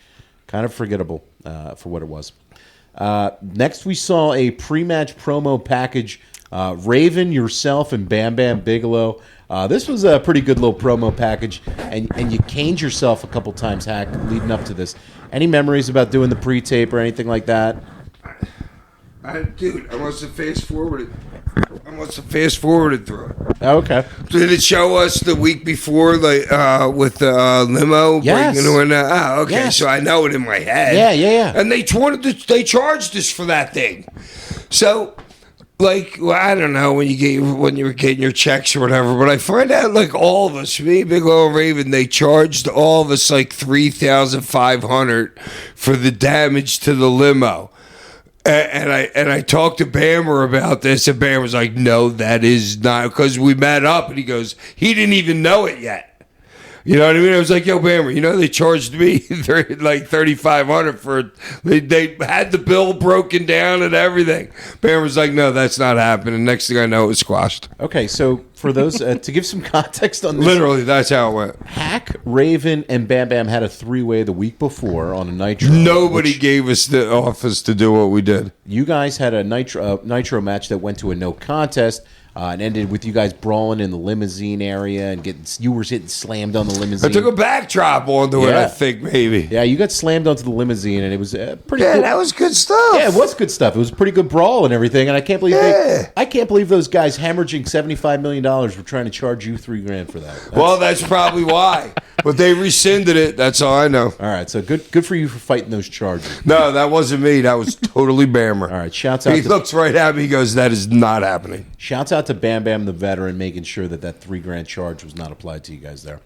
Speaker 2: kind of forgettable for what it was. Next, we saw a pre-match promo package. Raven, yourself, and Bam Bam Bigelow This was a pretty good little promo package, and you caned yourself a couple times, Hack, leading up to this. Any memories about doing the pre-tape or anything like that?
Speaker 3: Dude, I must have fast forwarded. Through it.
Speaker 2: Oh, okay.
Speaker 3: Did it show us the week before, like with the limo?
Speaker 2: Yes.
Speaker 3: Breaking in, okay,
Speaker 2: Yes.
Speaker 3: so I know it in my head.
Speaker 2: Yeah.
Speaker 3: And they charged us for that thing. So, like, well, I don't know when you were getting your checks or whatever, but I find out like all of us, me, Bigelow, and Raven, they charged all of us like $3,500 for the damage to the limo. And I talked to Bammer about this, and Bammer was like, "No, that is not," because we met up, and he goes, he didn't even know it yet. You know what I mean? I was like, "Yo, Bammer, you know they charged me like $3,500 for they had the bill broken down and everything." Bammer was like, "No, that's not happening." Next thing I know, it was squashed.
Speaker 2: Okay, so for those to give some context on this,
Speaker 3: Literally, that's how it went.
Speaker 2: Hack, Raven, and Bam Bam had a three-way the week before on a Nitro.
Speaker 3: Nobody
Speaker 2: which
Speaker 3: gave us the office to do what we did.
Speaker 2: you guys had a Nitro match that went to a no contest. And ended with you guys brawling in the limousine area and you were getting slammed on the limousine.
Speaker 3: I took a backdrop onto it,
Speaker 2: Yeah.
Speaker 3: I think, maybe.
Speaker 2: Yeah, you got slammed onto the limousine, and it was pretty.
Speaker 3: Yeah,
Speaker 2: cool.
Speaker 3: that was good stuff.
Speaker 2: Yeah, it was good stuff. It was a pretty good brawl and everything. And I can't believe I can't believe those guys hemorrhaging $75 million were trying to charge you $3,000 for that.
Speaker 3: Well, that's probably why. But they rescinded it. That's all I know.
Speaker 2: All right, so good for you for fighting those charges.
Speaker 3: No, that wasn't me. That was totally Bammer.
Speaker 2: All right, shouts out.
Speaker 3: He looks right at me. He goes, "That is not happening."
Speaker 2: Shouts out to Bam Bam, the veteran, making sure that $3,000 charge was not applied to you guys there.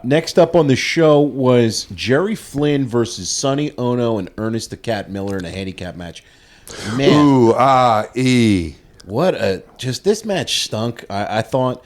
Speaker 2: Next up on the show was Jerry Flynn versus Sonny Ono and Ernest the Cat Miller in a handicap match. Man,
Speaker 3: Ooh, E.
Speaker 2: this match stunk. I thought.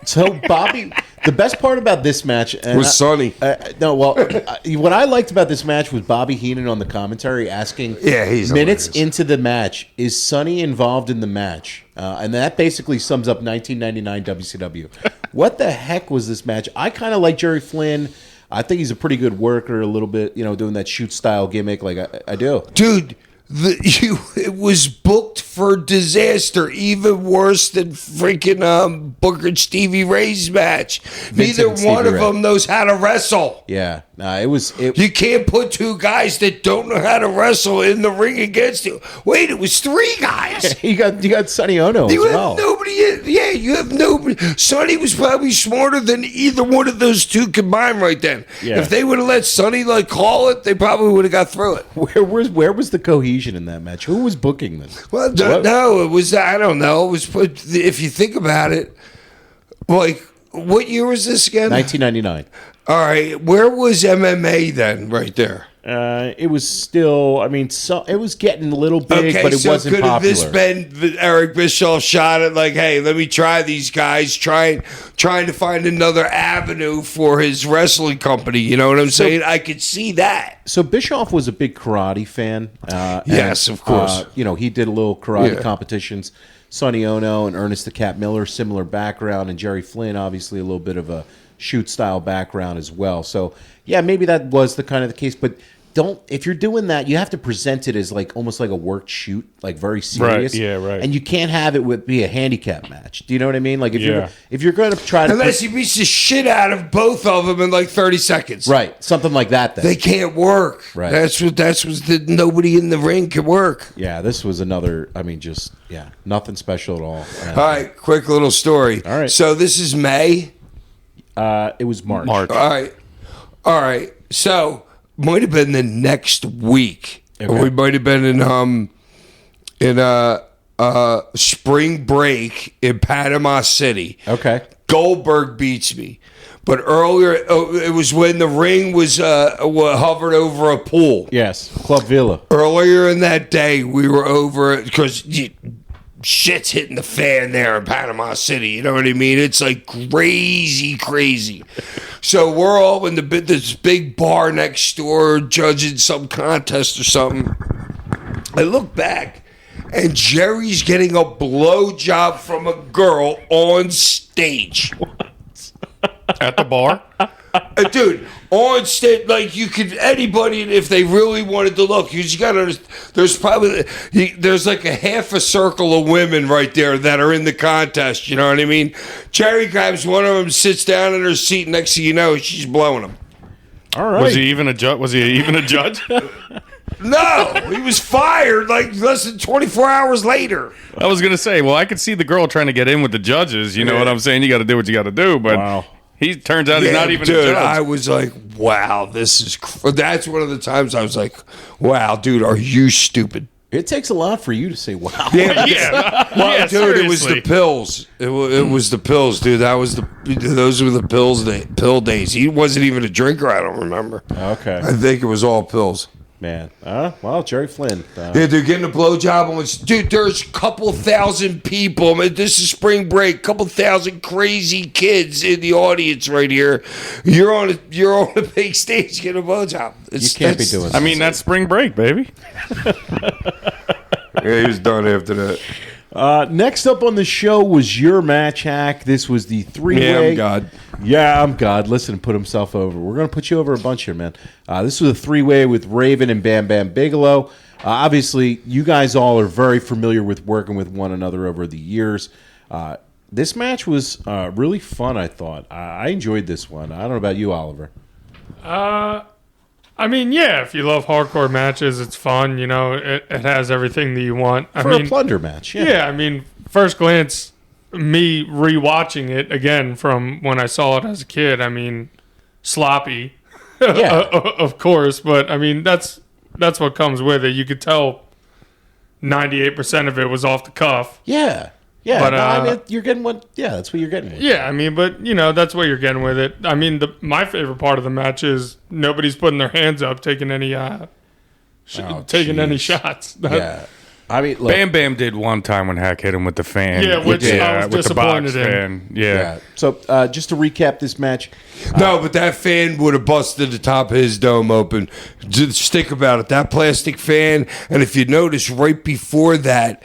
Speaker 2: So Bobby, the best part about this match
Speaker 3: Was Sonny.
Speaker 2: what I liked about this match was Bobby Heenan on the commentary asking,
Speaker 3: Yeah, he's
Speaker 2: minutes
Speaker 3: hilarious.
Speaker 2: into the match, is Sonny involved in the match? And that basically sums up 1999 WCW. What the heck was this match? I kind of like Jerry Flynn. I think he's a pretty good worker, a little bit, doing that shoot style gimmick. Like I do.
Speaker 3: Dude, it was booked for disaster, even worse than freaking Booker and Stevie Ray's match. Neither
Speaker 2: and Stevie
Speaker 3: one of
Speaker 2: Ray.
Speaker 3: them knows how to wrestle.
Speaker 2: Yeah, it was.
Speaker 3: You can't put two guys that don't know how to wrestle in the ring against you. Wait, it was three guys.
Speaker 2: You got Sonny Ono
Speaker 3: You
Speaker 2: as
Speaker 3: have
Speaker 2: well.
Speaker 3: nobody. Yeah, you have nobody. Sonny was probably smarter than either one of those two combined right then.
Speaker 2: Yeah.
Speaker 3: If they would have let Sonny call it, they probably would have got through it.
Speaker 2: Where was the cohesion in that match? Who was booking this?
Speaker 3: Well, no, it was. I don't know. It was. If you think about it, like, what year was this again?
Speaker 2: 1999.
Speaker 3: All right, where was MMA then? Right there.
Speaker 2: It was still. I mean, it was getting a little big, but it wasn't
Speaker 3: could have
Speaker 2: popular.
Speaker 3: this been Eric Bischoff shot at like, hey, let me try these guys, trying to find another avenue for his wrestling company. You know what I'm saying? I could see that.
Speaker 2: So Bischoff was a big karate fan.
Speaker 3: Yes, of course.
Speaker 2: He did a little karate
Speaker 3: Yeah.
Speaker 2: competitions. Sonny Ono and Ernest the Cat Miller, similar background, and Jerry Flynn, obviously a little bit of a shoot style background as well. So yeah, maybe that was the kind of the case, but if you're doing that, you have to present it as like almost like a worked shoot, like very serious.
Speaker 4: Right, yeah, right.
Speaker 2: And you can't have it be a handicap match. Do you know what I mean? Like if
Speaker 4: Yeah.
Speaker 2: you're going to try to
Speaker 3: Unless he beats the shit out of both of them in like 30 seconds.
Speaker 2: right, something like that. Then.
Speaker 3: They can't work.
Speaker 2: Right.
Speaker 3: That's what nobody in the ring can work.
Speaker 2: Yeah, this was another. I mean, nothing special at all.
Speaker 3: All right, quick little story.
Speaker 2: All right.
Speaker 3: So this is May.
Speaker 2: It was March.
Speaker 4: March.
Speaker 3: All right. So might have been the next week.
Speaker 2: Okay.
Speaker 3: Or we might have been in spring break in Panama City.
Speaker 2: Okay.
Speaker 3: Goldberg beats me. But earlier, it was when the ring was hovered over a pool.
Speaker 2: Yes, Club Villa.
Speaker 3: Earlier in that day, we were over because shit's hitting the fan there in Panama City. You know what I mean? It's like crazy. So we're all in this big bar next door judging some contest or something. I look back, and Jerry's getting a blowjob from a girl on stage.
Speaker 4: At the bar?
Speaker 3: Dude, on stage, like you could anybody if they really wanted to look. You just gotta. There's probably there's like a half a circle of women right there that are in the contest. You know what I mean? Jerry grabs one of them, sits down in her seat. Next thing you know, she's blowing him.
Speaker 2: All right.
Speaker 4: Was he even a judge? Was he even a judge?
Speaker 3: No, he was fired like less than 24 hours later.
Speaker 4: I was gonna say, well, I could see the girl trying to get in with the judges. You know what I'm saying? You got to do what you got to do. But
Speaker 2: Wow.
Speaker 4: he turns out he's not even
Speaker 3: dude,
Speaker 4: a judge.
Speaker 3: I was like, wow, this is. That's one of the times I was like, wow, dude, are you stupid?
Speaker 2: It takes a lot for you to say, wow.
Speaker 3: Yeah,
Speaker 4: yeah,
Speaker 3: dude,
Speaker 4: seriously.
Speaker 3: it was the pills. It was the pills, dude. Those were the pill days. He wasn't even a drinker. I don't remember.
Speaker 2: Okay.
Speaker 3: I think it was all pills.
Speaker 2: Man. Well, Jerry Flynn.
Speaker 3: Yeah, they're getting a blowjob on. Dude, there's a couple thousand people. I mean, this is spring break. Couple thousand crazy kids in the audience right here. You're on a big stage getting a blowjob.
Speaker 2: You can't be doing that.
Speaker 4: I mean, that's spring break, baby.
Speaker 3: Yeah, he was done after that.
Speaker 2: Next up on the show was your match, Hack. This was the three-way.
Speaker 3: Yeah, I'm God.
Speaker 2: Yeah, I'm God. Listen, put himself over. We're going to put you over a bunch here, man. This was a three-way with Raven and Bam Bam Bigelow. Obviously, you guys all are very familiar with working with one another over the years. This match was really fun, I thought. I enjoyed this one. I don't know about you, Oliver.
Speaker 5: I mean, yeah, if you love hardcore matches, it's fun. You know, it has everything that you want.
Speaker 2: For a plunder match, yeah.
Speaker 5: Yeah, I mean, first glance, me rewatching it again from when I saw it as a kid, I mean, sloppy,
Speaker 2: Yeah.
Speaker 5: of course, but I mean, that's what comes with it. You could tell 98% of it was off the cuff.
Speaker 2: Yeah. Yeah,
Speaker 5: But,
Speaker 2: no, I mean, you're getting what? Yeah, that's what you're getting with.
Speaker 5: Yeah, I mean, but, you know, that's what you're getting with it. I mean, my favorite part of the match is nobody's putting their hands up, taking any any shots.
Speaker 2: Yeah. I mean, look,
Speaker 4: Bam Bam did one time when Hack hit him with the fan.
Speaker 5: Yeah, which I was
Speaker 4: with the box
Speaker 5: disappointed in.
Speaker 4: fan. Yeah.
Speaker 2: yeah. So, just to recap this match,
Speaker 3: No, but that fan would have busted the top of his dome open. Just think about it. That plastic fan, and if you notice, right before that,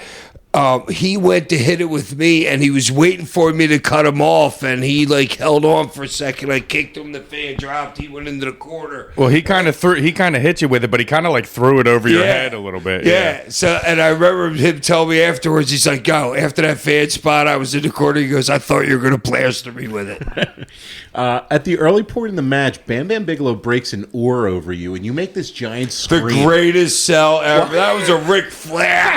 Speaker 3: he went to hit it with me, and he was waiting for me to cut him off, and he like held on for a second. I kicked him, the fan dropped. He went into the corner.
Speaker 4: Well, he kind of hit you with it, but he kind of like threw it over your head a little bit.
Speaker 3: Yeah. So, and I remember him telling me afterwards, he's like, "Go after that fan spot." I was in the corner. He goes, "I thought you were going to plaster me with it."
Speaker 2: at the early point in the match, Bam Bam Bigelow breaks an oar over you, and you make this giant
Speaker 3: The
Speaker 2: scream.
Speaker 3: greatest sell ever. That was a Ric Flair.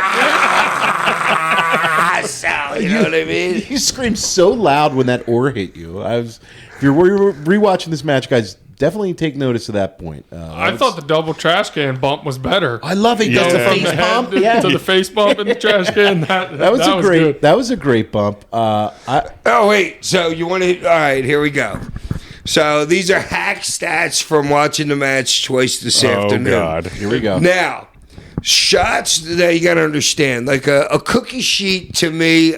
Speaker 3: Sell, you know what I mean?
Speaker 2: You screamed so loud when that oar hit you. If you're rewatching this match, guys, definitely take notice of that point.
Speaker 5: I thought the double trash can bump was better.
Speaker 2: I love it. He does the
Speaker 5: From
Speaker 2: face
Speaker 5: the head
Speaker 2: bump.
Speaker 5: to,
Speaker 2: Yeah,
Speaker 5: to the face bump in the trash can. That
Speaker 2: was a great.
Speaker 5: good.
Speaker 2: That was a great bump.
Speaker 3: Oh, wait. So you want to... All right, here we go. So these are hack stats from watching the match twice this afternoon.
Speaker 4: Oh, God.
Speaker 2: Here we go.
Speaker 3: Now, shots that you got to understand. Like a cookie sheet to me,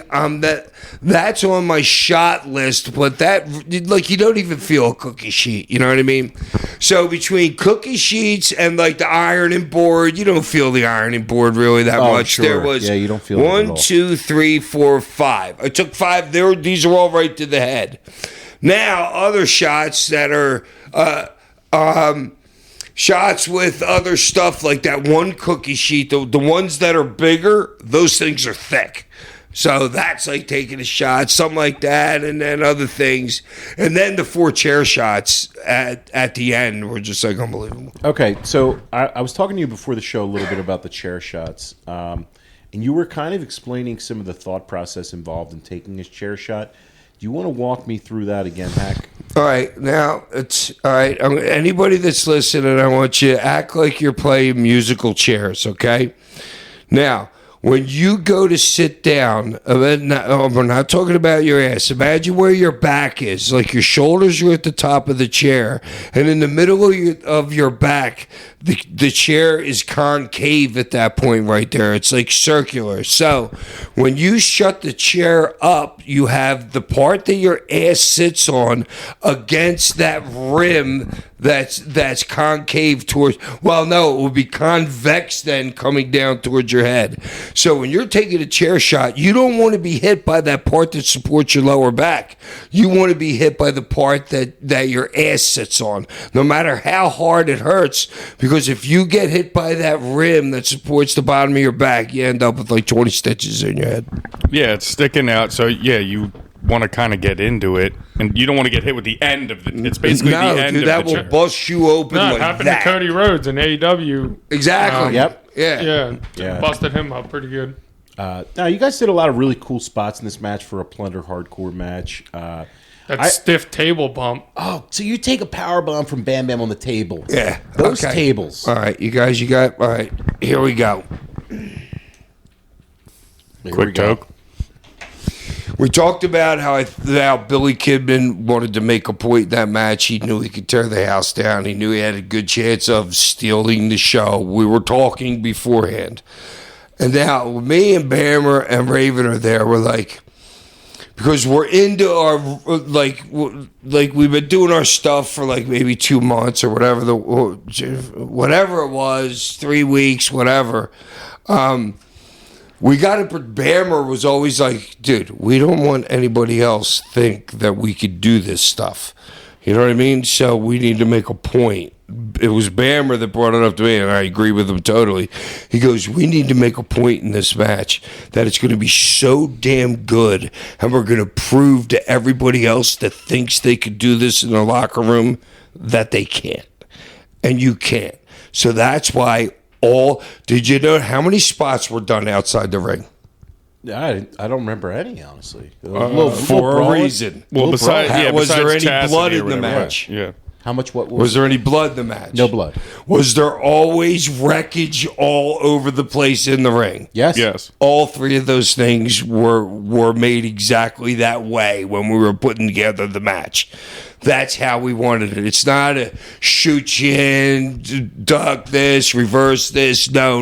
Speaker 3: that's on my shot list, but that, like, you don't even feel a cookie sheet. You know what I mean? So between cookie sheets and like the ironing board, you don't feel the ironing board really that much.
Speaker 2: Sure.
Speaker 3: There was
Speaker 2: you don't feel it at
Speaker 3: 1,
Speaker 2: all.
Speaker 3: 2, 3, 4, 5. I took 5. These are all right to the head. Now, other shots that are shots with other stuff like that one cookie sheet, the ones that are bigger, those things are thick. So that's like taking a shot, something like that, and then other things. And then the 4 chair shots at the end were just like unbelievable.
Speaker 2: Okay, so I was talking to you before the show a little bit about the chair shots, and you were kind of explaining some of the thought process involved in taking a chair shot. Do you want to walk me through that again, Hack?
Speaker 3: All right, now it's all right. Anybody that's listening, I want you to act like you're playing musical chairs, okay? Now, when you go to sit down, we're not talking about your ass. Imagine where your back is, like your shoulders are at the top of the chair, and in the middle of your back, the chair is concave at that point right there. It's like circular. So when you shut the chair up, you have the part that your ass sits on against that rim that's concave towards, well, no, it would be convex then coming down towards your head. So when you're taking a chair shot, you don't want to be hit by that part that supports your lower back. You want to be hit by the part that your ass sits on, no matter how hard it hurts, because if you get hit by that rim that supports the bottom of your back, you end up with like 20 stitches in your head.
Speaker 4: Yeah, it's sticking out. So yeah, you want to kind of get into it, and you don't want to get hit with the end of the. It's basically the end
Speaker 3: dude,
Speaker 4: of
Speaker 3: that
Speaker 4: the
Speaker 3: will
Speaker 4: chair.
Speaker 3: bust you open
Speaker 5: No, it
Speaker 3: like
Speaker 5: happened
Speaker 3: that.
Speaker 5: to Cody Rhodes in AEW.
Speaker 3: Exactly.
Speaker 2: Yep.
Speaker 3: Yeah.
Speaker 5: Yeah, busted him up pretty good.
Speaker 2: Now, you guys did a lot of really cool spots in this match for a Plunder hardcore match.
Speaker 5: That stiff table bump.
Speaker 2: Oh, so you take a power bomb from Bam Bam on the table.
Speaker 3: Yeah.
Speaker 2: Those
Speaker 3: Okay.
Speaker 2: tables.
Speaker 3: All right, you guys, all right, here we go.
Speaker 2: Here we
Speaker 4: Quick
Speaker 2: go.
Speaker 4: joke.
Speaker 3: We talked about how Billy Kidman wanted to make a point in that match. He knew he could tear the house down. He knew he had a good chance of stealing the show. We were talking beforehand. And now me and Bammer and Raven are there. We're like, because we're into our, like we've been doing our stuff for like maybe 2 months or whatever, whatever it was, 3 weeks, whatever. We got it, but Bammer was always like, dude, we don't want anybody else think that we could do this stuff. You know what I mean? So we need to make a point. It was Bammer that brought it up to me, and I agree with him totally. He goes, we need to make a point in this match that it's going to be so damn good, and we're going to prove to everybody else that thinks they could do this in the locker room that they can't. And you can't. So that's why did you know how many spots were done outside the ring?
Speaker 2: I don't remember any, honestly.
Speaker 3: For a reason.
Speaker 4: Well, was there
Speaker 3: any
Speaker 4: Chastity
Speaker 3: blood
Speaker 4: or
Speaker 3: in the
Speaker 4: whatever.
Speaker 3: match?
Speaker 4: Yeah.
Speaker 2: How much? What
Speaker 3: Was there any blood in the match?
Speaker 2: No blood.
Speaker 3: Was there always wreckage all over the place in the ring?
Speaker 2: Yes.
Speaker 4: Yes.
Speaker 3: All three of those things were made exactly that way when we were putting together the match. That's how we wanted it. It's not a shoot you in, duck this, reverse this. No.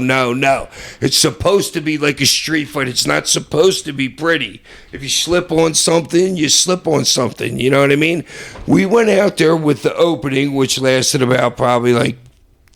Speaker 3: It's supposed to be like a street fight. It's not supposed to be pretty. If you slip on something, you slip on something. You know what I mean? We went out there with the opening, which lasted about probably like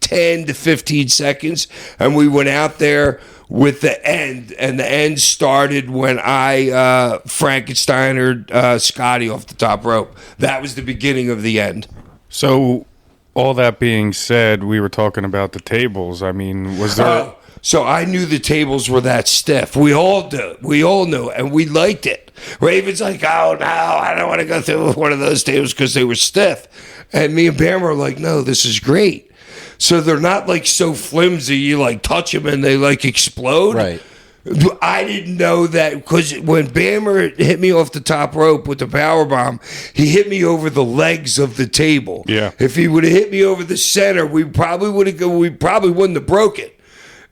Speaker 3: 10 to 15 seconds. And we went out there with the end, and the end started when I Frankensteinered Scotty off the top rope. That was the beginning of the end.
Speaker 4: So, all that being said, we were talking about the tables. I mean, was there?
Speaker 3: So I knew the tables were that stiff. We all do. We all knew, and we liked it. Raven's like, oh, no, I don't want to go through one of those tables because they were stiff. And me and Bam were like, no, this is great. So they're not like so flimsy, you like touch them and they like explode.
Speaker 2: Right.
Speaker 3: I didn't know that because when Bammer hit me off the top rope with the power bomb, he hit me over the legs of the table.
Speaker 4: Yeah.
Speaker 3: If he would have hit me over the center, we probably wouldn't have broke it.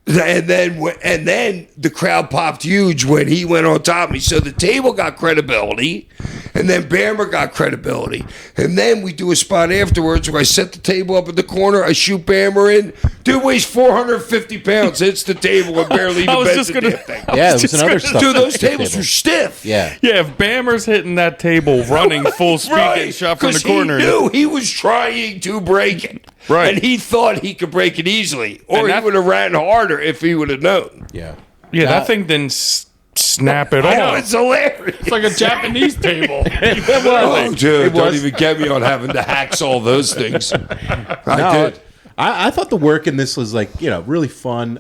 Speaker 3: And then the crowd popped huge when he went on top of me. So the table got credibility, and then Bammer got credibility. And then we do a spot afterwards where I set the table up in the corner, I shoot Bammer in. Dude weighs 450 pounds, hits the table and barely even bends the damn thing.
Speaker 2: Yeah, there was another stuff.
Speaker 3: Dude, those tables were stiff.
Speaker 2: Yeah.
Speaker 4: Yeah, if Bammer's hitting that table running full speed, getting shot from the corner.
Speaker 3: He knew he was trying to break it.
Speaker 4: Right.
Speaker 3: And he thought he could break it easily. Or
Speaker 4: And
Speaker 3: he
Speaker 4: that-
Speaker 3: would have ran harder if he would have known.
Speaker 2: Yeah.
Speaker 4: Yeah, that thing didn't snap at
Speaker 3: I know,
Speaker 4: all.
Speaker 3: it's hilarious.
Speaker 5: It's like a Japanese table.
Speaker 3: Oh, dude,
Speaker 2: It
Speaker 3: don't
Speaker 2: was.
Speaker 3: even get me on having to hacks all those things. I did.
Speaker 2: I thought the work in this was like, really fun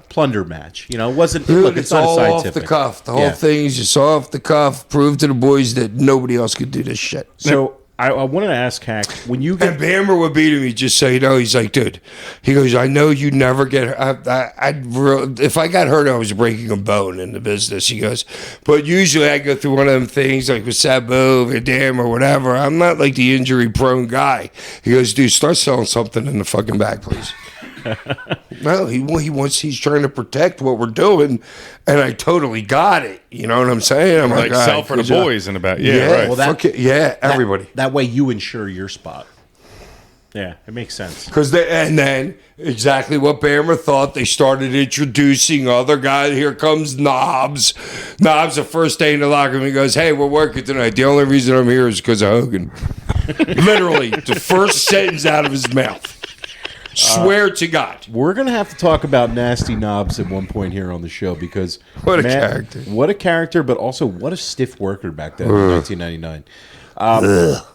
Speaker 2: plunder match. It wasn't.
Speaker 3: Dude,
Speaker 2: Look,
Speaker 3: it's
Speaker 2: not
Speaker 3: all
Speaker 2: a
Speaker 3: off
Speaker 2: scientific.
Speaker 3: the cuff. The whole
Speaker 2: Yeah.
Speaker 3: thing is just off the cuff. Prove to the boys that nobody else could do this shit.
Speaker 2: So I wanted to ask Hak, when you
Speaker 3: And
Speaker 2: get
Speaker 3: Bammer would be to me, just so you know, he's like, dude, he goes, I know you never get if I got hurt, I was breaking a bone in the business. He goes, but usually I go through one of them things like with Sabu, Vidam, or whatever. I'm not like the injury prone guy. He goes, dude, start selling something in the fucking back, please. No, he's trying to protect what we're doing, and I totally got it. You know what I'm saying? I'm
Speaker 4: Like
Speaker 3: all
Speaker 4: sell
Speaker 3: right,
Speaker 4: for the
Speaker 3: good job.
Speaker 4: boys in the back. Yeah,
Speaker 3: Yeah,
Speaker 4: right.
Speaker 2: Well, that-
Speaker 3: fuck it. Yeah, everybody.
Speaker 2: that way you ensure your spot. Yeah, it makes sense.
Speaker 3: And then exactly what Bammer thought, they started introducing other guys. Here comes Knobs. Knobs, the first day in the locker room, he goes, "Hey, we're working tonight. The only reason I'm here is because of Hogan." Literally, the first sentence out of his mouth. Swear to God.
Speaker 2: We're going to have to talk about Nasty Knobs at one point here on the show because
Speaker 3: What a character.
Speaker 2: What a character, but also what a stiff worker back then in 1999.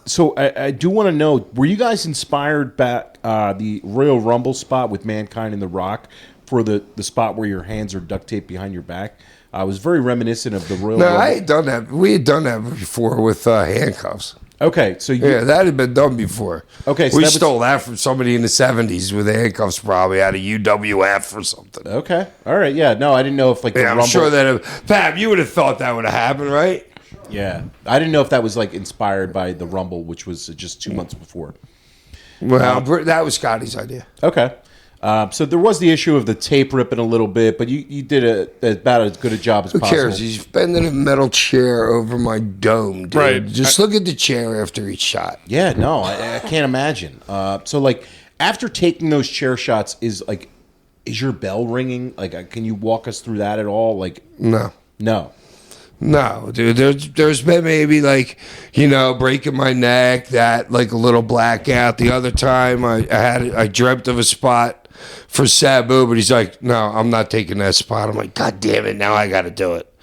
Speaker 2: So I do want to know, were you guys inspired back the Royal Rumble spot with Mankind and The Rock for the spot where your hands are duct taped behind your back? I was very reminiscent of the Royal Rumble.
Speaker 3: I had done that. We had done that before with handcuffs.
Speaker 2: Okay, so
Speaker 3: Yeah, that had been done before.
Speaker 2: Okay, so
Speaker 3: we
Speaker 2: that was-
Speaker 3: stole that from somebody in the 70s with handcuffs, probably out of UWF or something.
Speaker 2: Okay, all right, yeah, no, I didn't know if like the
Speaker 3: Yeah, I'm
Speaker 2: Rumble.
Speaker 3: sure that Fab, you would have thought that would have happened, right?
Speaker 2: Yeah, I didn't know if that was like inspired by the Rumble, which was just 2 months before.
Speaker 3: Well, that was Scotty's idea.
Speaker 2: Okay. So there was the issue of the tape ripping a little bit, but you did about as good a job as
Speaker 3: Who
Speaker 2: possible.
Speaker 3: cares? He's bending a metal chair over my dome, dude.
Speaker 4: Right.
Speaker 3: Just look at the chair after each shot.
Speaker 2: Yeah, no, I can't imagine. So like after taking those chair shots, is your bell ringing? Like, can you walk us through that at all? Like,
Speaker 3: No.
Speaker 2: no.
Speaker 3: Dude. There's been maybe breaking my neck, that like a little blackout. The other time I dreamt of a spot for Sabu, but he's like, "No, I'm not taking that spot." I'm like, "God damn it, now I got to do it."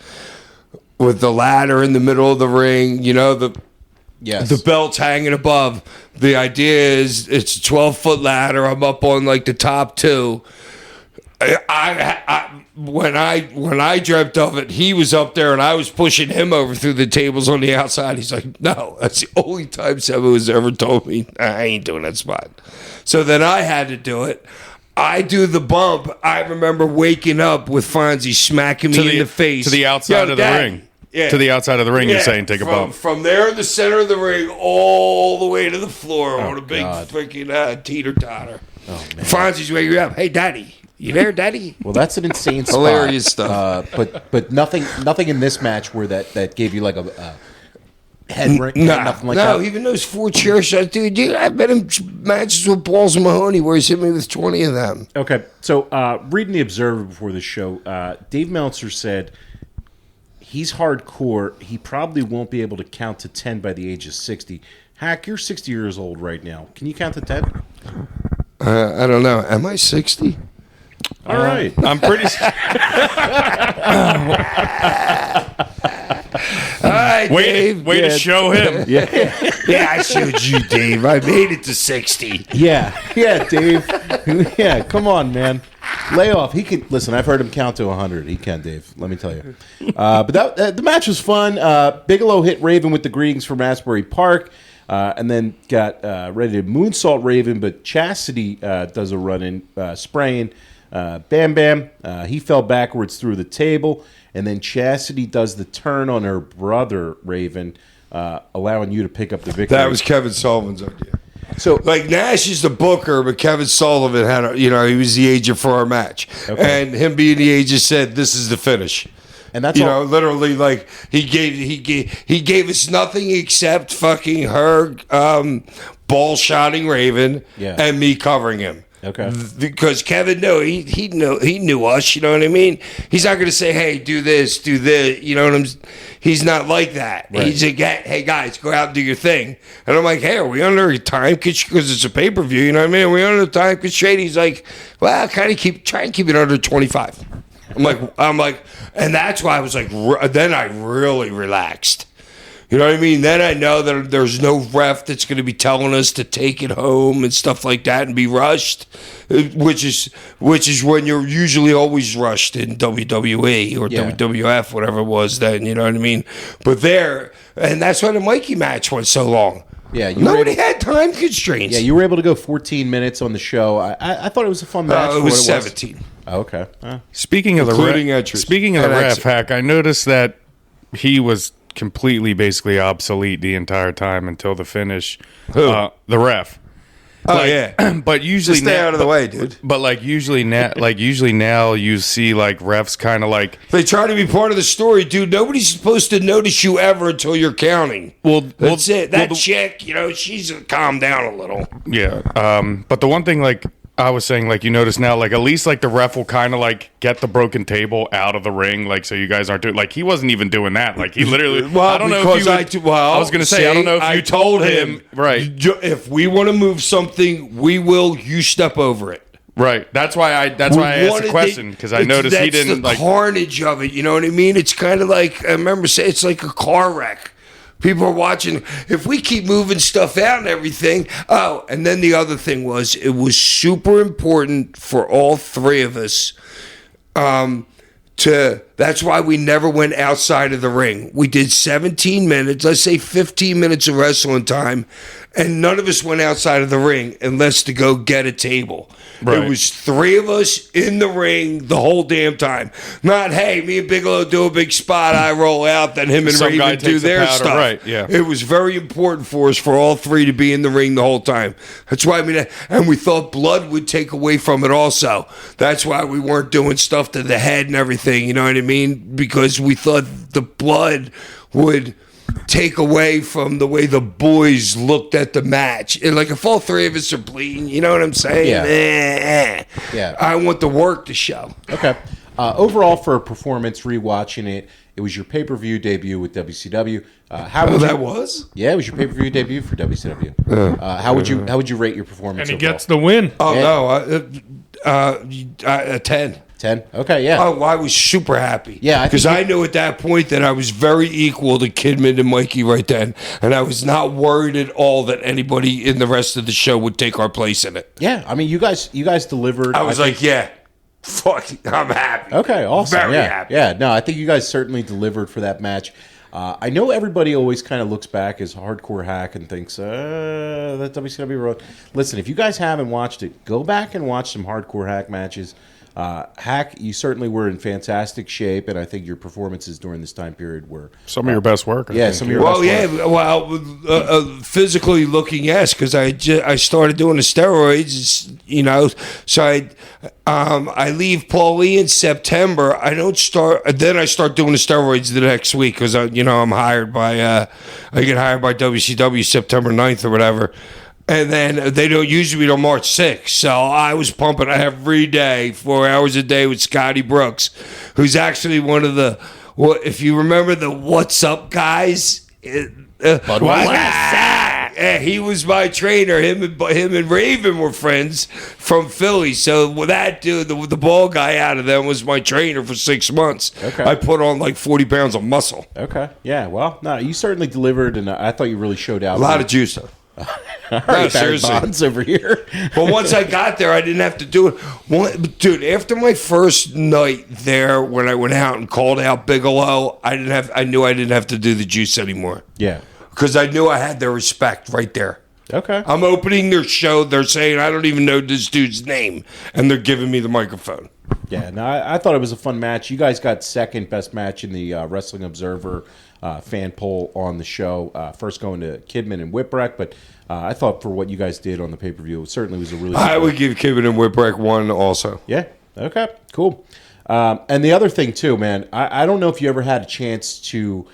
Speaker 3: With the ladder in the middle of the ring,
Speaker 2: Yes.
Speaker 3: the belt's hanging above. The idea is it's a 12-foot ladder. I'm up on like the top two. When I dreamt of it, he was up there and I was pushing him over through the tables on the outside. He's like, "No, that's the only time Sabu has ever told me I ain't doing that spot." So then I had to do it. I do the bump. I remember waking up with Fonzie smacking me in the face
Speaker 4: to the outside of the
Speaker 3: Dad.
Speaker 4: ring.
Speaker 3: Yeah.
Speaker 4: To the outside of the ring, you're saying take a bump.
Speaker 3: From there in the center of the ring all the way to the floor on a big
Speaker 2: God.
Speaker 3: freaking teeter-totter. Oh, man. Fonzie's waking up. "Hey, Daddy. You there, Daddy?"
Speaker 2: Well, that's an insane spot.
Speaker 3: Hilarious stuff.
Speaker 2: But nothing in this match where that gave you like a head ring, nothing like
Speaker 3: no,
Speaker 2: that.
Speaker 3: even those 4 chair shots, dude. I've been in matches with Balls Mahoney where he's hit me with 20 of them.
Speaker 2: Okay, so reading the Observer before the show, Dave Meltzer said he's hardcore. He probably won't be able to count to 10 by the age of 60. Hak, you're 60 years old right now. Can you count to 10?
Speaker 3: I don't know. Am I 60?
Speaker 2: All right.
Speaker 4: I'm pretty.
Speaker 3: All right, Dave.
Speaker 4: Way to show him.
Speaker 3: Yeah, I showed you, Dave. I made it to 60.
Speaker 2: Yeah, Dave. Yeah, come on, man. Lay off. He can listen. I've heard him count to 100. He can, Dave. Let me tell you. But the match was fun. Bigelow hit Raven with the greetings from Asbury Park, and then got ready to moonsault Raven. But Chastity does a run-in, spraying Bam Bam. He fell backwards through the table, and then Chastity does the turn on her brother Raven, allowing you to pick up the victory.
Speaker 3: That was Kevin Sullivan's idea.
Speaker 2: So,
Speaker 3: Like, Nash is the booker, but Kevin Sullivan had, he was the agent for our match.
Speaker 2: Okay.
Speaker 3: And him being the agent said, "This is the finish."
Speaker 2: and that's all.
Speaker 3: Literally, like, he gave us nothing except fucking her ball shotting Raven and me covering him.
Speaker 2: Okay.
Speaker 3: Because Kevin knew he knew us, you know what I mean? He's not gonna say, "Hey, do this, you know what I'm he's not like that.
Speaker 2: Right.
Speaker 3: He's like, "Hey guys, go out and do your thing." And I'm like, "Hey, are we under a time constraint? Because it's a pay-per-view, you know what I mean? Are we under a time constraint?" He's like, "Well, try and keep it under 25." I'm like, and that's why I was like, then I really relaxed. You know what I mean? Then I know that there's no ref that's going to be telling us to take it home and stuff like that and be rushed, which is when you're usually always rushed in WWE or WWF, whatever it was then. You know what I mean? But and that's why the Mikey match went so long.
Speaker 2: Yeah,
Speaker 3: nobody had time constraints.
Speaker 2: Yeah, you were able to go 14 minutes on the show. I thought it was a fun match.
Speaker 3: It was 17.
Speaker 2: Oh, okay.
Speaker 4: Speaking of
Speaker 3: Including
Speaker 4: the
Speaker 3: entrance.
Speaker 4: speaking of the
Speaker 3: And
Speaker 4: ref,
Speaker 3: exit.
Speaker 4: Hack, I noticed that he was completely, basically obsolete the entire time until the finish.
Speaker 3: Who?
Speaker 4: The ref.
Speaker 3: Oh, yeah.
Speaker 4: But usually
Speaker 3: Just stay out of the way, dude.
Speaker 4: But like usually now you see like refs kind of like
Speaker 3: They try to be part of the story, dude. Nobody's supposed to notice you ever until you're counting. That's it. That chick, she's calmed down a little.
Speaker 4: yeah. But the one thing like I was saying, like you notice now, like at least like the ref will kind of like get the broken table out of the ring, like so you guys aren't doing like he wasn't even doing that. Like he literally.
Speaker 3: Well,
Speaker 4: I don't know if you. I was gonna say I don't know if you told him right.
Speaker 3: If we want to move something, we will. You step over it.
Speaker 4: Right. That's why I asked the question because I noticed he didn't
Speaker 3: the
Speaker 4: like
Speaker 3: carnage of it. You know what I mean? It's kind of like I remember saying it's like a car wreck. People are watching. If we keep moving stuff out and everything. Oh, and then the other thing was it was super important for all three of us. That's why we never went outside of the ring. We did 17 minutes, let's say 15 minutes of wrestling time, and none of us went outside of the ring unless to go get a table.
Speaker 4: Right.
Speaker 3: It was three of us in the ring the whole damn time. Not, hey, me and Bigelow do a big spot, I roll out, then him and
Speaker 4: Some guy
Speaker 3: Raven do
Speaker 4: takes the
Speaker 3: their
Speaker 4: powder,
Speaker 3: stuff.
Speaker 4: right, yeah.
Speaker 3: It was very important for us for all three to be in the ring the whole time. That's why and we thought blood would take away from it also. That's why we weren't doing stuff to the head and everything, you know what I mean? Because we thought the blood would take away from the way the boys looked at the match. And like if all three of us are bleeding, you know what I'm saying?
Speaker 2: Yeah. Yeah.
Speaker 3: I want the work to show.
Speaker 2: Okay. Overall, for a performance, rewatching it, it was your pay-per-view debut with WCW. How would
Speaker 3: That was?
Speaker 2: Yeah, it was your pay-per-view debut for WCW. How would you rate your performance?
Speaker 5: And he
Speaker 2: overall?
Speaker 5: gets the win.
Speaker 3: Oh, no. A 10.
Speaker 2: 10. Okay, yeah.
Speaker 3: Oh, I was super happy.
Speaker 2: Yeah,
Speaker 3: because I knew at that point that I was very equal to Kidman and Mikey right then, and I was not worried at all that anybody in the rest of the show would take our place in it.
Speaker 2: Yeah, I mean, you guys delivered.
Speaker 3: I was like, yeah, fuck, I'm happy.
Speaker 2: Okay, awesome.
Speaker 3: Very
Speaker 2: yeah,
Speaker 3: happy.
Speaker 2: Yeah, no, I think you guys certainly delivered for that match. I know everybody always kind of looks back as hardcore Hack and thinks, that WCW road. Listen, if you guys haven't watched it, go back and watch some hardcore Hack matches. Hack, you certainly were in fantastic shape, and I think your performances during this time period were
Speaker 4: some of your best work. I think.
Speaker 2: some of your
Speaker 3: Well,
Speaker 2: best
Speaker 3: yeah,
Speaker 2: work.
Speaker 3: physically looking, yes, because I started doing the steroids, So I leave Paulie in September. I don't start. Then I start doing the steroids the next week because I'm hired by I get hired by WCW September 9th or whatever. And then they don't usually till March 6th. So I was pumping every day, 4 hours a day with Scotty Brooks, who's actually one of the, if you remember the What's Up guys. Yeah, he was my trainer. Him and Raven were friends from Philly. So that dude, the ball guy out of them, was my trainer for 6 months.
Speaker 2: Okay.
Speaker 3: I put on like 40 pounds of muscle.
Speaker 2: Okay, yeah, well, no, you certainly delivered, and I thought you really showed out.
Speaker 3: A lot of juice, though.
Speaker 2: Barry
Speaker 3: seriously.
Speaker 2: Bonds over here.
Speaker 3: But once I got there, I didn't have to do it. Dude, after my first night there, when I went out and called out Bigelow, I knew I didn't have to do the juice anymore.
Speaker 2: Yeah.
Speaker 3: Because I knew I had their respect right there.
Speaker 2: Okay.
Speaker 3: I'm opening their show. They're saying, I don't even know this dude's name. And they're giving me the microphone.
Speaker 2: Yeah, no, I thought it was a fun match. You guys got second best match in the Wrestling Observer fan poll on the show. First going to Kidman and Whipwreck, but I thought for what you guys did on the pay-per-view, it certainly was a really
Speaker 3: I
Speaker 2: good
Speaker 3: would give Kidman and Whipwreck 1 also.
Speaker 2: Yeah, okay, cool. And the other thing, too, man, I don't know if you ever had a chance to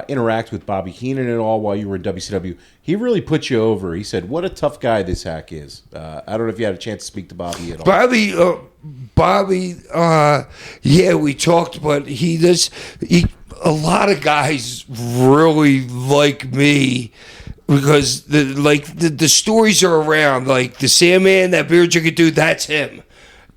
Speaker 2: interact with Bobby Heenan at all while you were in WCW. He really put you over. He said, what a tough guy this Hack is. I don't know if you had a chance to speak to Bobby at all.
Speaker 3: Bobby, yeah, we talked, but a lot of guys really like me because the stories are around. Like the Sandman, that beer drinking dude, that's him.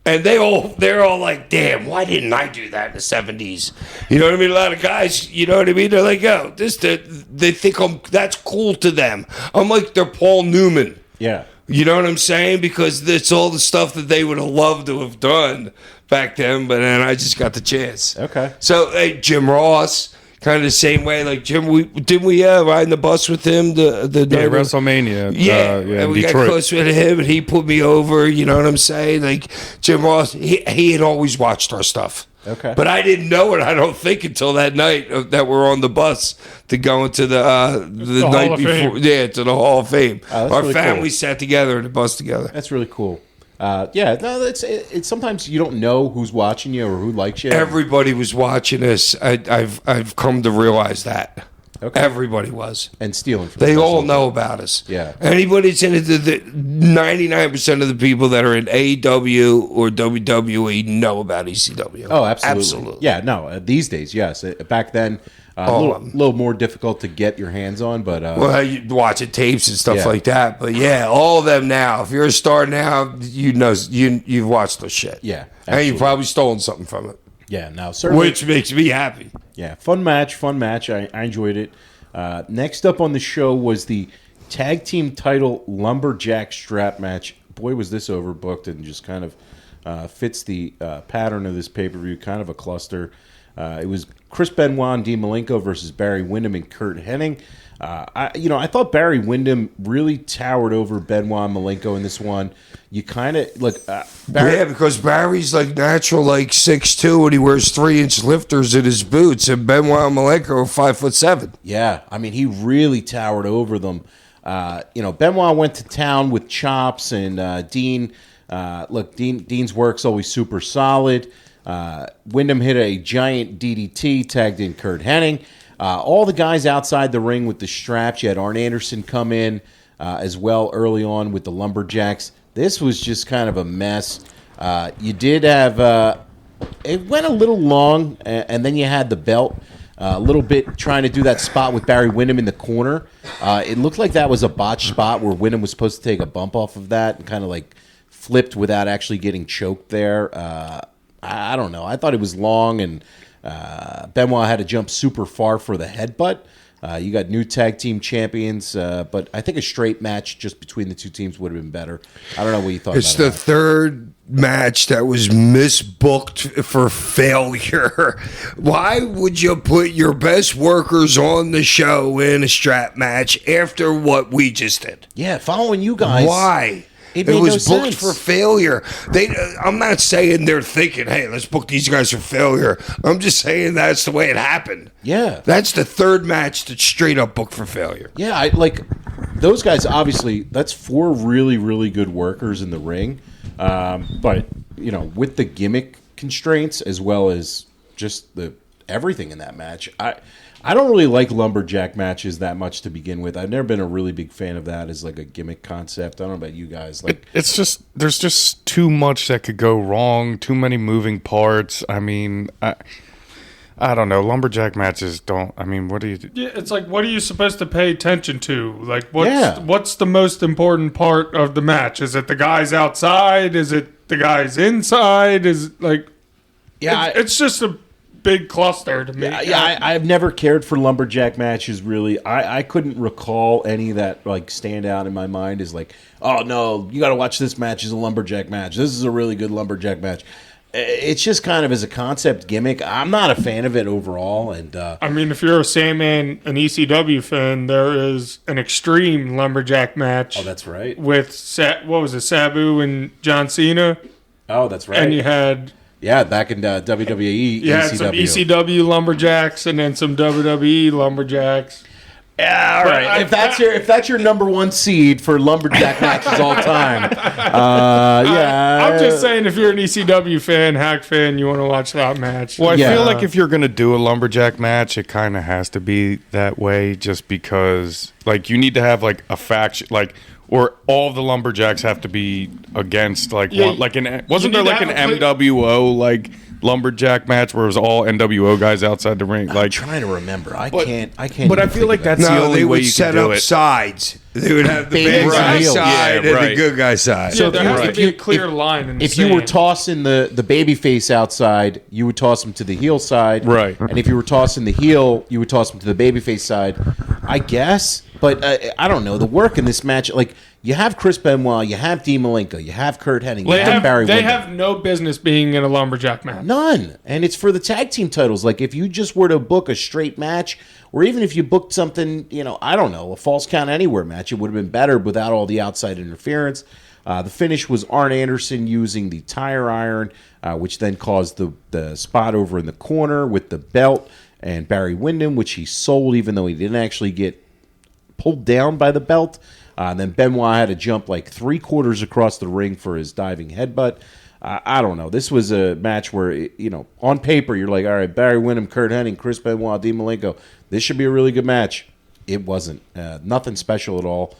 Speaker 3: And they're all like, damn, why didn't I do that in the 70s? You know what I mean? A lot of guys, you know what I mean? They're like, yo, they think that's cool to them. I'm like, they're Paul Newman.
Speaker 2: Yeah.
Speaker 3: You know what I'm saying? Because it's all the stuff that they would have loved to have done back then, but then I just got the chance.
Speaker 2: Okay.
Speaker 3: So, hey, Jim Ross, kind of the same way. Like Jim, didn't we ride in the bus with him the night of
Speaker 4: WrestleMania.
Speaker 3: Yeah,
Speaker 4: yeah,
Speaker 3: and we
Speaker 4: Detroit.
Speaker 3: got close with him, and he put me over. You know what I'm saying? Like Jim Ross, he had always watched our stuff.
Speaker 2: Okay.
Speaker 3: But I didn't know it, I don't think, until that night that we're on the bus to go into the night
Speaker 5: Hall of
Speaker 3: before.
Speaker 5: Fame.
Speaker 3: Yeah, to the Hall of Fame.
Speaker 2: Oh, that's
Speaker 3: Our
Speaker 2: really
Speaker 3: family
Speaker 2: cool.
Speaker 3: sat together in the bus together.
Speaker 2: That's really cool. Yeah, no, it's sometimes you don't know who's watching you or who likes you.
Speaker 3: Everybody was watching us. I've come to realize that.
Speaker 2: Okay.
Speaker 3: Everybody was.
Speaker 2: And stealing from
Speaker 3: They
Speaker 2: the
Speaker 3: all
Speaker 2: special.
Speaker 3: know about us.
Speaker 2: Yeah.
Speaker 3: Anybody that's in it, the 99% of the people that are in AEW or WWE know about ECW.
Speaker 2: Oh, absolutely.
Speaker 3: Absolutely.
Speaker 2: Yeah, no, these days, yes. Back then, a little more difficult to get your hands on, but
Speaker 3: Well, you watching tapes and stuff
Speaker 2: Yeah.
Speaker 3: like that. But yeah, all of them now. If you're a star now, you know you've watched the shit.
Speaker 2: Yeah,
Speaker 3: And
Speaker 2: absolutely.
Speaker 3: you've probably stolen something from it.
Speaker 2: yeah, now certainly,
Speaker 3: Which makes me happy.
Speaker 2: yeah, fun match. I enjoyed it. Next up on the show was the tag team title lumberjack strap match. Boy, was this overbooked and just kind of fits the pattern of this pay-per-view. Kind of a cluster. It was Chris Benoit and Dean Malenko versus Barry Windham and Kurt Hennig. I thought Barry Windham really towered over Benoit and Malenko in this one. You kind of look, Barry.
Speaker 3: Yeah, because Barry's like natural, like 6'2", and he wears 3-inch lifters in his boots, and Benoit and Malenko are 5'7".
Speaker 2: Yeah, I mean, he really towered over them. Benoit went to town with chops, and Dean. Dean's work's always super solid. Wyndham hit a giant DDT, tagged in Kurt Hennig. All the guys outside the ring with the straps. You had Arn Anderson come in as well early on with the Lumberjacks. This was just kind of a mess. You did have it went a little long, and then you had the belt a little bit trying to do that spot with Barry Windham in the corner. It looked like that was a botched spot where Windham was supposed to take a bump off of that and kind of like flipped without actually getting choked there. I don't know. I thought it was long, and Benoit had to jump super far for the headbutt. You got new tag team champions, but I think a straight match just between the two teams would have been better. I don't know what you thought
Speaker 3: It's
Speaker 2: about
Speaker 3: the third match that was misbooked for failure. Why would you put your best workers on the show in a strap match after what we just did?
Speaker 2: Yeah, following you guys.
Speaker 3: Why?
Speaker 2: It
Speaker 3: It
Speaker 2: made
Speaker 3: was
Speaker 2: no
Speaker 3: booked
Speaker 2: sense.
Speaker 3: for failure. I'm not saying they're thinking, hey, let's book these guys for failure. I'm just saying that's the way it happened.
Speaker 2: Yeah.
Speaker 3: That's the third match that's straight up booked for failure.
Speaker 2: Yeah, I like those guys. Obviously, that's four really, really good workers in the ring. But with the gimmick constraints as well as just the everything in that match, I don't really like lumberjack matches that much to begin with. I've never been a really big fan of that as like a gimmick concept. I don't know about you guys. Like,
Speaker 4: It's just there's just too much that could go wrong. Too many moving parts. I mean, I don't know. Lumberjack matches don't. I mean, what do you?
Speaker 5: Yeah, it's like, what are you supposed to pay attention to? Like,
Speaker 2: Yeah.
Speaker 5: what's the most important part of the match? Is it the guys outside? Is it the guys inside? Is it like, it's just a big cluster to me.
Speaker 2: I've never cared for lumberjack matches. Really, I couldn't recall any that like stand out in my mind as like, oh no, you got to watch this match as a lumberjack match. This is a really good lumberjack match. It's just kind of as a concept gimmick. I'm not a fan of it overall, and
Speaker 5: I mean, if you're a Sandman, an ECW fan, there is an extreme lumberjack match.
Speaker 2: oh, that's right.
Speaker 5: with Sabu and John Cena,
Speaker 2: Oh, that's right.
Speaker 5: and you had
Speaker 2: back in WWE,
Speaker 5: you had some ECW lumberjacks and then some WWE lumberjacks.
Speaker 2: Yeah, all right. If that's your number one seed for lumberjack matches all time,
Speaker 5: I'm just saying, if you're an ECW fan, Hack fan, you want to watch that match.
Speaker 4: Well, I
Speaker 2: Yeah.
Speaker 4: feel like if you're gonna do a lumberjack match, it kind of has to be that way, just because like you need to have like a faction, like or all the lumberjacks have to be against like
Speaker 5: Yeah,
Speaker 4: one, like wasn't
Speaker 5: you
Speaker 4: there
Speaker 5: need
Speaker 4: like
Speaker 5: to
Speaker 4: an
Speaker 5: have a
Speaker 4: MWO like lumberjack match where it was all NWO guys outside the ring?
Speaker 2: I'm
Speaker 4: Like,
Speaker 2: trying to remember. I
Speaker 4: But-
Speaker 2: can't.
Speaker 4: but
Speaker 2: even
Speaker 4: I
Speaker 2: think
Speaker 4: feel like
Speaker 2: of that.
Speaker 4: that's the
Speaker 3: No,
Speaker 4: only
Speaker 3: they
Speaker 4: way
Speaker 3: would
Speaker 4: you
Speaker 3: set
Speaker 4: can do
Speaker 3: up
Speaker 4: it.
Speaker 3: sides. They would have the
Speaker 2: Baby
Speaker 3: bad guy
Speaker 2: heel.
Speaker 3: side
Speaker 4: Yeah,
Speaker 3: and
Speaker 4: right.
Speaker 3: the good guy side.
Speaker 5: So there has
Speaker 4: Right.
Speaker 5: to be a clear line in the
Speaker 2: If you were
Speaker 5: sand.
Speaker 2: tossing the baby face outside, you would toss him to the heel side.
Speaker 4: Right.
Speaker 2: And if you were tossing the heel, you would toss him to the baby face side. I guess, but I don't know. The work in this match, like, you have Chris Benoit, you have Dean Malenko, you have Kurt Hennig, you have Barry
Speaker 5: They
Speaker 2: Windham.
Speaker 5: have no business being in a lumberjack match.
Speaker 2: None. And it's for the tag team titles. Like, if you just were to book a straight match, or even if you booked something, I don't know, a Falls Count Anywhere match, it would have been better without all the outside interference. The finish was Arn Anderson using the tire iron, which then caused the spot over in the corner with the belt, and Barry Windham, which he sold even though he didn't actually get pulled down by the belt. Then Benoit had to jump like 3/4 across the ring for his diving headbutt. I don't know. This was a match where, on paper, you're like, all right, Barry Windham, Kurt Hennig, Chris Benoit, Dean Malenko, this should be a really good match. It wasn't. Nothing special at all.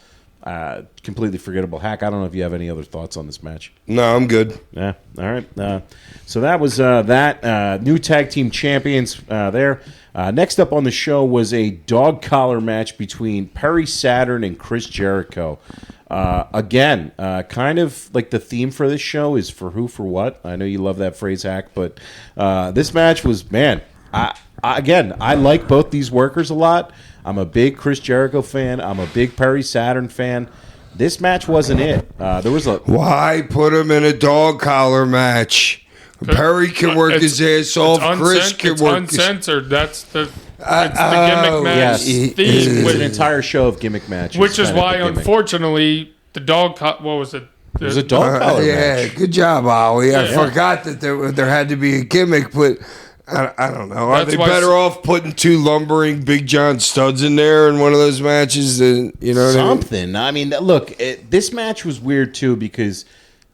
Speaker 2: Completely forgettable. Hack, I don't know if you have any other thoughts on this match.
Speaker 3: No, I'm good.
Speaker 2: Yeah, all right. So that was that. New tag team champions there. Next up on the show was a dog collar match between Perry Saturn and Chris Jericho. Again, kind of like the theme for this show is for who, for what. I know you love that phrase, Hack, but this match was, man, I like both these workers a lot. I'm a big Chris Jericho fan. I'm a big Perry Saturn fan. This match wasn't it. There was a
Speaker 3: Why put him in a dog collar match? Perry can work his ass off. Chris can work.
Speaker 5: Uncensored. That's the gimmick match
Speaker 2: yes.
Speaker 5: theme,
Speaker 2: It was an entire show of gimmick matches,
Speaker 5: which is
Speaker 2: kind of
Speaker 5: why,
Speaker 2: the gimmick.
Speaker 5: Unfortunately, the dog. What was it?
Speaker 2: It was a dog collar
Speaker 3: Yeah,
Speaker 2: match.
Speaker 3: good job, Ollie. I
Speaker 5: Yeah.
Speaker 3: forgot that there had to be a gimmick, but I don't know. Are
Speaker 5: That's
Speaker 3: they
Speaker 5: why
Speaker 3: better off putting two lumbering Big John studs in there in one of those matches than, what I mean?
Speaker 2: Something. I mean, look, this match was weird too because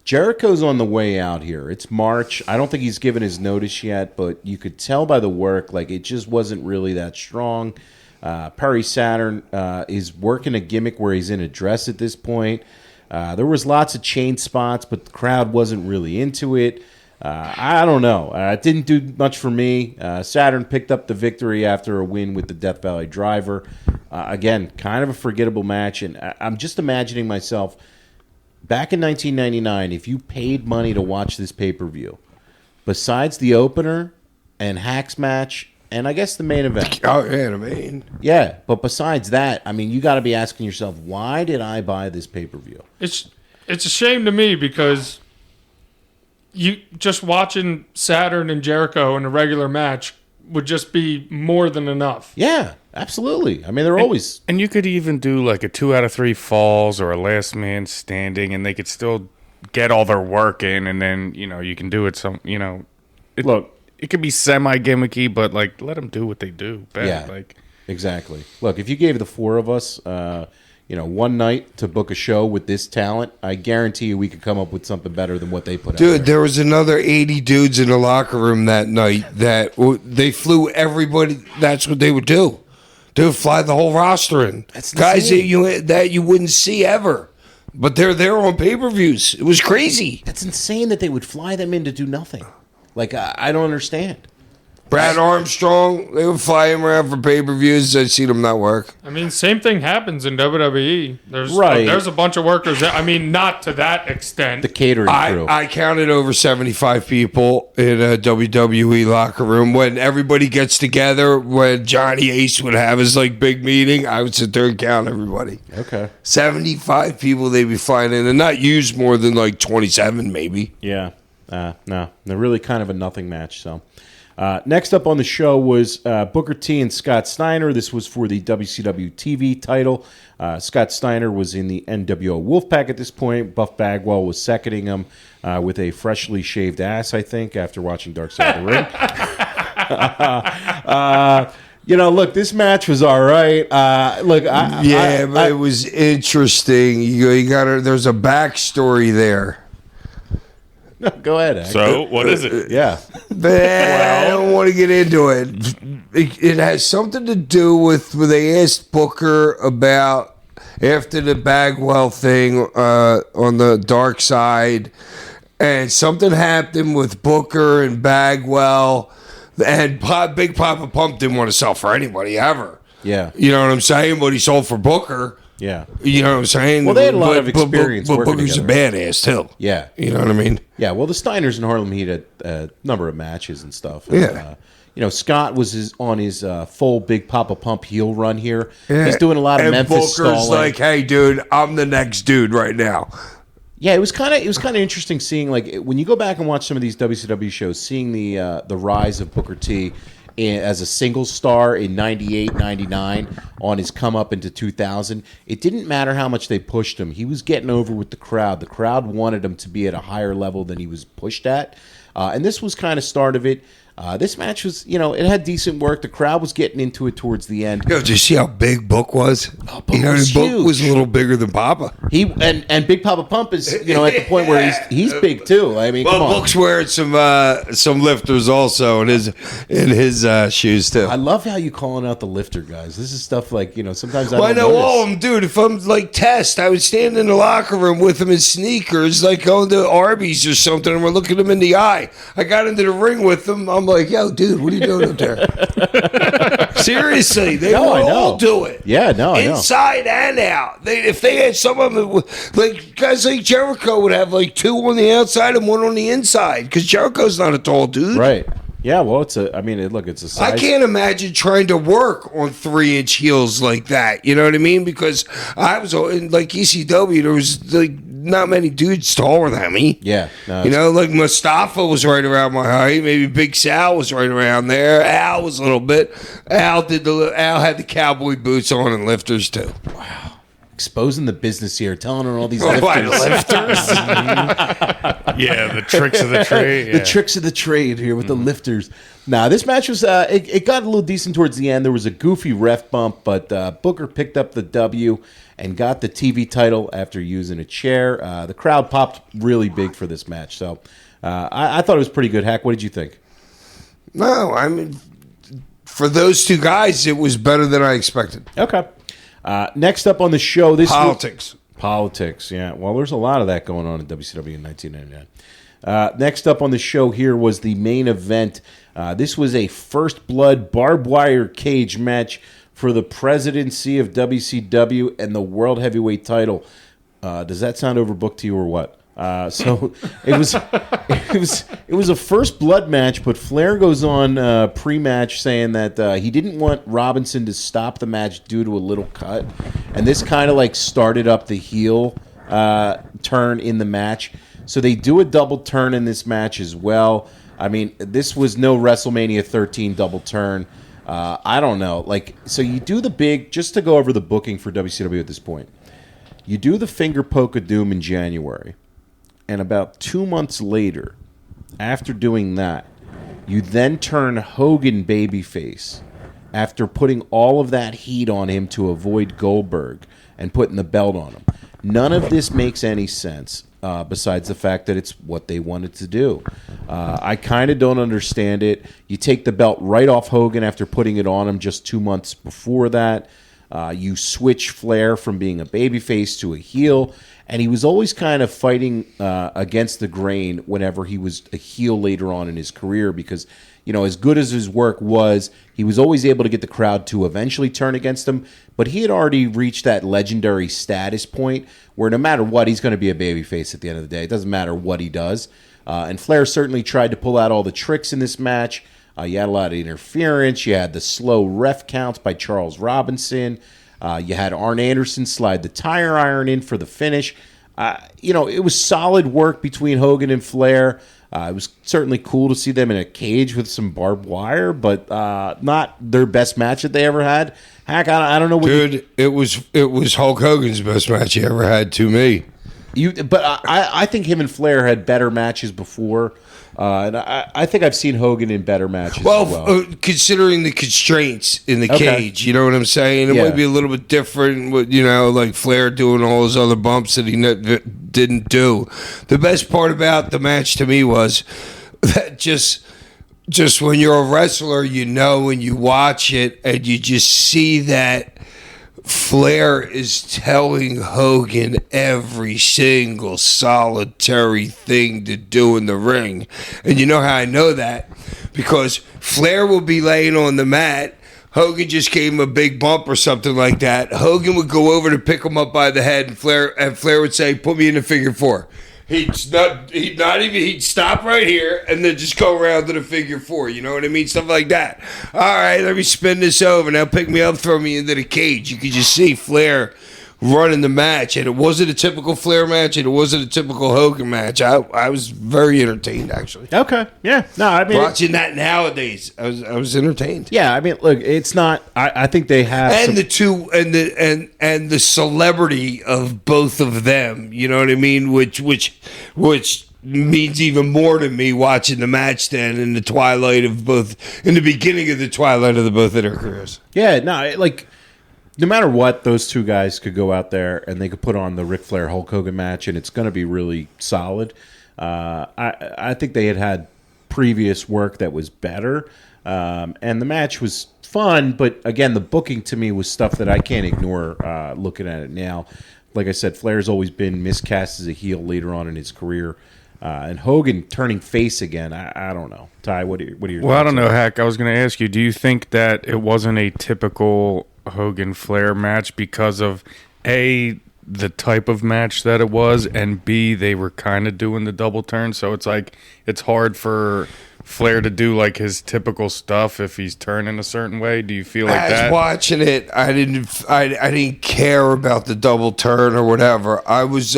Speaker 2: Jericho's on the way out here. It's March. I don't think he's given his notice yet, but you could tell by the work, like, it just wasn't really that strong. Perry Saturn is working a gimmick where he's in a dress at this point. There was lots of chain spots, but the crowd wasn't really into it. I don't know. It didn't do much for me. Saturn picked up the victory after a win with the Death Valley Driver. Again, kind of a forgettable match, and I'm just imagining myself back in 1999, if you paid money to watch this pay-per-view, besides the opener and Hack's match, and I guess the main event.
Speaker 3: Oh, yeah, I mean.
Speaker 2: Yeah, but besides that, I mean, you got to be asking yourself, why did I buy this pay-per-view?
Speaker 5: It's a shame to me because you just watching Saturn and Jericho in a regular match would just be more than enough.
Speaker 2: Yeah, absolutely. I mean, they're always...
Speaker 4: And you could even do like a 2 out of 3 falls or a last man standing, and they could still get all their work in, and then, you can do it
Speaker 2: Look,
Speaker 4: it could be semi-gimmicky, but, like, let them do what they do best.
Speaker 2: Yeah.
Speaker 4: Like,
Speaker 2: exactly. Look, if you gave the four of us, one night to book a show with this talent, I guarantee you we could come up with something better than what they put out
Speaker 3: Dude,
Speaker 2: there.
Speaker 3: there was another 80 dudes in the locker room that night that they flew everybody. That's what they would do. They would fly the whole roster in.
Speaker 2: That's
Speaker 3: guys
Speaker 2: insane.
Speaker 3: that you wouldn't see ever. But they're there on pay-per-views. It was crazy.
Speaker 2: That's insane that they would fly them in to do nothing. Like, I don't understand.
Speaker 3: Brad Armstrong, they would fly him around for pay-per-views. I've seen him not work.
Speaker 5: I mean, same thing happens in WWE. There's a bunch of workers. I mean, not to that extent.
Speaker 2: The catering crew.
Speaker 3: I counted over 75 people in a WWE locker room. When everybody gets together, when Johnny Ace would have his big meeting, I would sit there and count everybody.
Speaker 2: Okay.
Speaker 3: 75 people they'd be flying in and not use more than 27 maybe.
Speaker 2: Yeah. No. They're really kind of a nothing match, so... next up on the show was Booker T and Scott Steiner. This was for the WCW TV title. Scott Steiner was in the NWO Wolfpack at this point. Buff Bagwell was seconding him with a freshly shaved ass, I think, after watching Dark Side of the Ring. Look, this match was all right.
Speaker 3: But it was interesting. You got there's a backstory there.
Speaker 2: Go ahead, Hank.
Speaker 4: so, what is it?
Speaker 2: Yeah.
Speaker 3: I don't want to get into it. It has something to do with when they asked Booker about after the Bagwell thing on the dark side, and something happened with Booker and Bagwell, and Big Papa Pump didn't want to sell for anybody ever.
Speaker 2: Yeah.
Speaker 3: You know what I'm saying? But he sold for Booker.
Speaker 2: Yeah.
Speaker 3: You know what I'm saying?
Speaker 2: Well, they had a lot of experience
Speaker 3: But
Speaker 2: working
Speaker 3: Booker's
Speaker 2: together.
Speaker 3: a badass, too.
Speaker 2: Yeah.
Speaker 3: You know what I mean?
Speaker 2: Yeah, well, the Steiners and Harlem Heat had a number of matches and stuff.
Speaker 3: Yeah.
Speaker 2: Scott was on his full Big Papa Pump heel run here. He's doing a lot of
Speaker 3: and
Speaker 2: Memphis
Speaker 3: Booker's
Speaker 2: stalling.
Speaker 3: like, hey, dude, I'm the next dude right now.
Speaker 2: Yeah, it was kind of interesting seeing, like, when you go back and watch some of these WCW shows, seeing the rise of Booker T as a single star in 98, 99 on his come up into 2000. It didn't matter how much they pushed him. He was getting over with the crowd. The crowd wanted him to be at a higher level than he was pushed at. And this was kind of start of it. This match was, it had decent work. The crowd was getting into it towards the end.
Speaker 3: Yo, did you see how big Book was?
Speaker 2: Oh, Book was
Speaker 3: Book
Speaker 2: huge.
Speaker 3: was a little bigger than Papa.
Speaker 2: He and Big Papa Pump is, at the point where he's big too. I mean, come on.
Speaker 3: Book's wearing some lifters also in his shoes too.
Speaker 2: I love how you calling out the lifter guys. This is stuff like, sometimes I
Speaker 3: Well, I
Speaker 2: don't
Speaker 3: know
Speaker 2: notice.
Speaker 3: all of them, dude. If I'm like Test, I would stand in the locker room with him in sneakers, like going to Arby's or something, and we're looking him in the eye. I got into the ring with him. I'm like, yo, dude, what are you doing up there? Seriously, they
Speaker 2: No, I know.
Speaker 3: all do it.
Speaker 2: Yeah, no, I know.
Speaker 3: Inside and out. If they had some of them, like guys like Jericho would have like two on the outside and one on the inside, because Jericho's not a tall dude.
Speaker 2: Right. Yeah, well, it's a size.
Speaker 3: I can't imagine trying to work on 3-inch heels like that. You know what I mean? Because I was in like ECW, there was like not many dudes taller than me.
Speaker 2: Yeah. No,
Speaker 3: Like Mustafa was right around my height. Maybe Big Sal was right around there. Al was a little bit. Al had the cowboy boots on and lifters too.
Speaker 2: exposing the business here, telling her all these
Speaker 3: Why,
Speaker 2: lifters.
Speaker 4: Yeah, the tricks of the trade.
Speaker 2: The tricks of the trade here with the lifters. Nah, this match was, it got a little decent towards the end. There was a goofy ref bump, but Booker picked up the W and got the TV title after using a chair. The crowd popped really big for this match. So I thought it was pretty good. Hack, what did you think?
Speaker 3: No, I mean, for those two guys, it was better than I expected.
Speaker 2: Okay. Next up on the show, this
Speaker 3: Politics.
Speaker 2: yeah. Well, there's a lot of that going on in WCW in 1999. Next up on the show here was the main event. This was a first blood barbed wire cage match for the presidency of WCW and the World Heavyweight title. Does that sound overbooked to you or what? So it was a first blood match, but Flair goes on pre-match saying that he didn't want Robinson to stop the match due to a little cut, and this kind of like started up the heel turn in the match. So they do a double turn in this match as well. I mean, this was no WrestleMania 13 double turn. I don't know. So you do the big, just to go over the booking for WCW at this point. You do the finger poke of doom in January. And about 2 months later, after doing that, you then turn Hogan babyface after putting all of that heat on him to avoid Goldberg and putting the belt on him. None of this makes any sense besides the fact that it's what they wanted to do. I kind of don't understand it. You take the belt right off Hogan after putting it on him just 2 months before that. You switch Flair from being a babyface to a heel, and he was always kind of fighting against the grain whenever he was a heel later on in his career because, as good as his work was, he was always able to get the crowd to eventually turn against him, but he had already reached that legendary status point where no matter what, he's going to be a babyface at the end of the day. It doesn't matter what he does. And Flair certainly tried to pull out all the tricks in this match. You had a lot of interference. You had the slow ref counts by Charles Robinson. You had Arn Anderson slide the tire iron in for the finish. It was solid work between Hogan and Flair. It was certainly cool to see them in a cage with some barbed wire, but not their best match that they ever had. Hack, I don't know what
Speaker 3: Dude, it was Hulk Hogan's best match he ever had to me.
Speaker 2: But I think him and Flair had better matches before. And I think I've seen Hogan in better matches as well.
Speaker 3: Considering the constraints in the cage, you know what I'm saying? It might be a little bit different, like Flair doing all those other bumps that he didn't do. The best part about the match to me was that just when you're a wrestler, and you watch it and you just see that Flair is telling Hogan every single solitary thing to do in the ring. And you know how I know that? Because Flair will be laying on the mat. Hogan just gave him a big bump or something like that. Hogan would go over to pick him up by the head, and Flair would say, "Put me in the figure four." He'd stop right here and then just go around to the figure 4. You know what I mean? Stuff like that. All right, let me spin this over. Now pick me up, throw me into the cage. You could just see Flair running the match, and it wasn't a typical Flair match, and it wasn't a typical Hogan match. I was very entertained, actually.
Speaker 2: Okay, yeah, no, I mean,
Speaker 3: Watching that nowadays, I was entertained.
Speaker 2: yeah, I mean, look, it's not. I think they have
Speaker 3: And
Speaker 2: some-
Speaker 3: the two and the celebrity of both of them, you know what I mean? Which means even more to me watching the match then in the twilight of both, in the beginning of the twilight of both of their careers.
Speaker 2: Yeah, no, like no matter what, those two guys could go out there and they could put on the Ric Flair Hulk Hogan match, and it's going to be really solid. I think they had previous work that was better, and the match was fun. But again, the booking to me was stuff that I can't ignore. Looking at it now, like I said, Flair's always been miscast as a heel later on in his career. And Hogan turning face again, I don't know. Ty, what are your
Speaker 4: Well, I don't
Speaker 2: thoughts
Speaker 4: know,
Speaker 2: on
Speaker 4: Hak. I was going to ask you, do you think that it wasn't a typical Hogan Flair match because of A, the type of match that it was, and B, they were kind of doing the double turn, so it's like it's hard for Flair to do like his typical stuff if he's turning a certain way? Do you feel like
Speaker 3: As
Speaker 4: that?
Speaker 3: watching it, I didn't care about the double turn or whatever. I was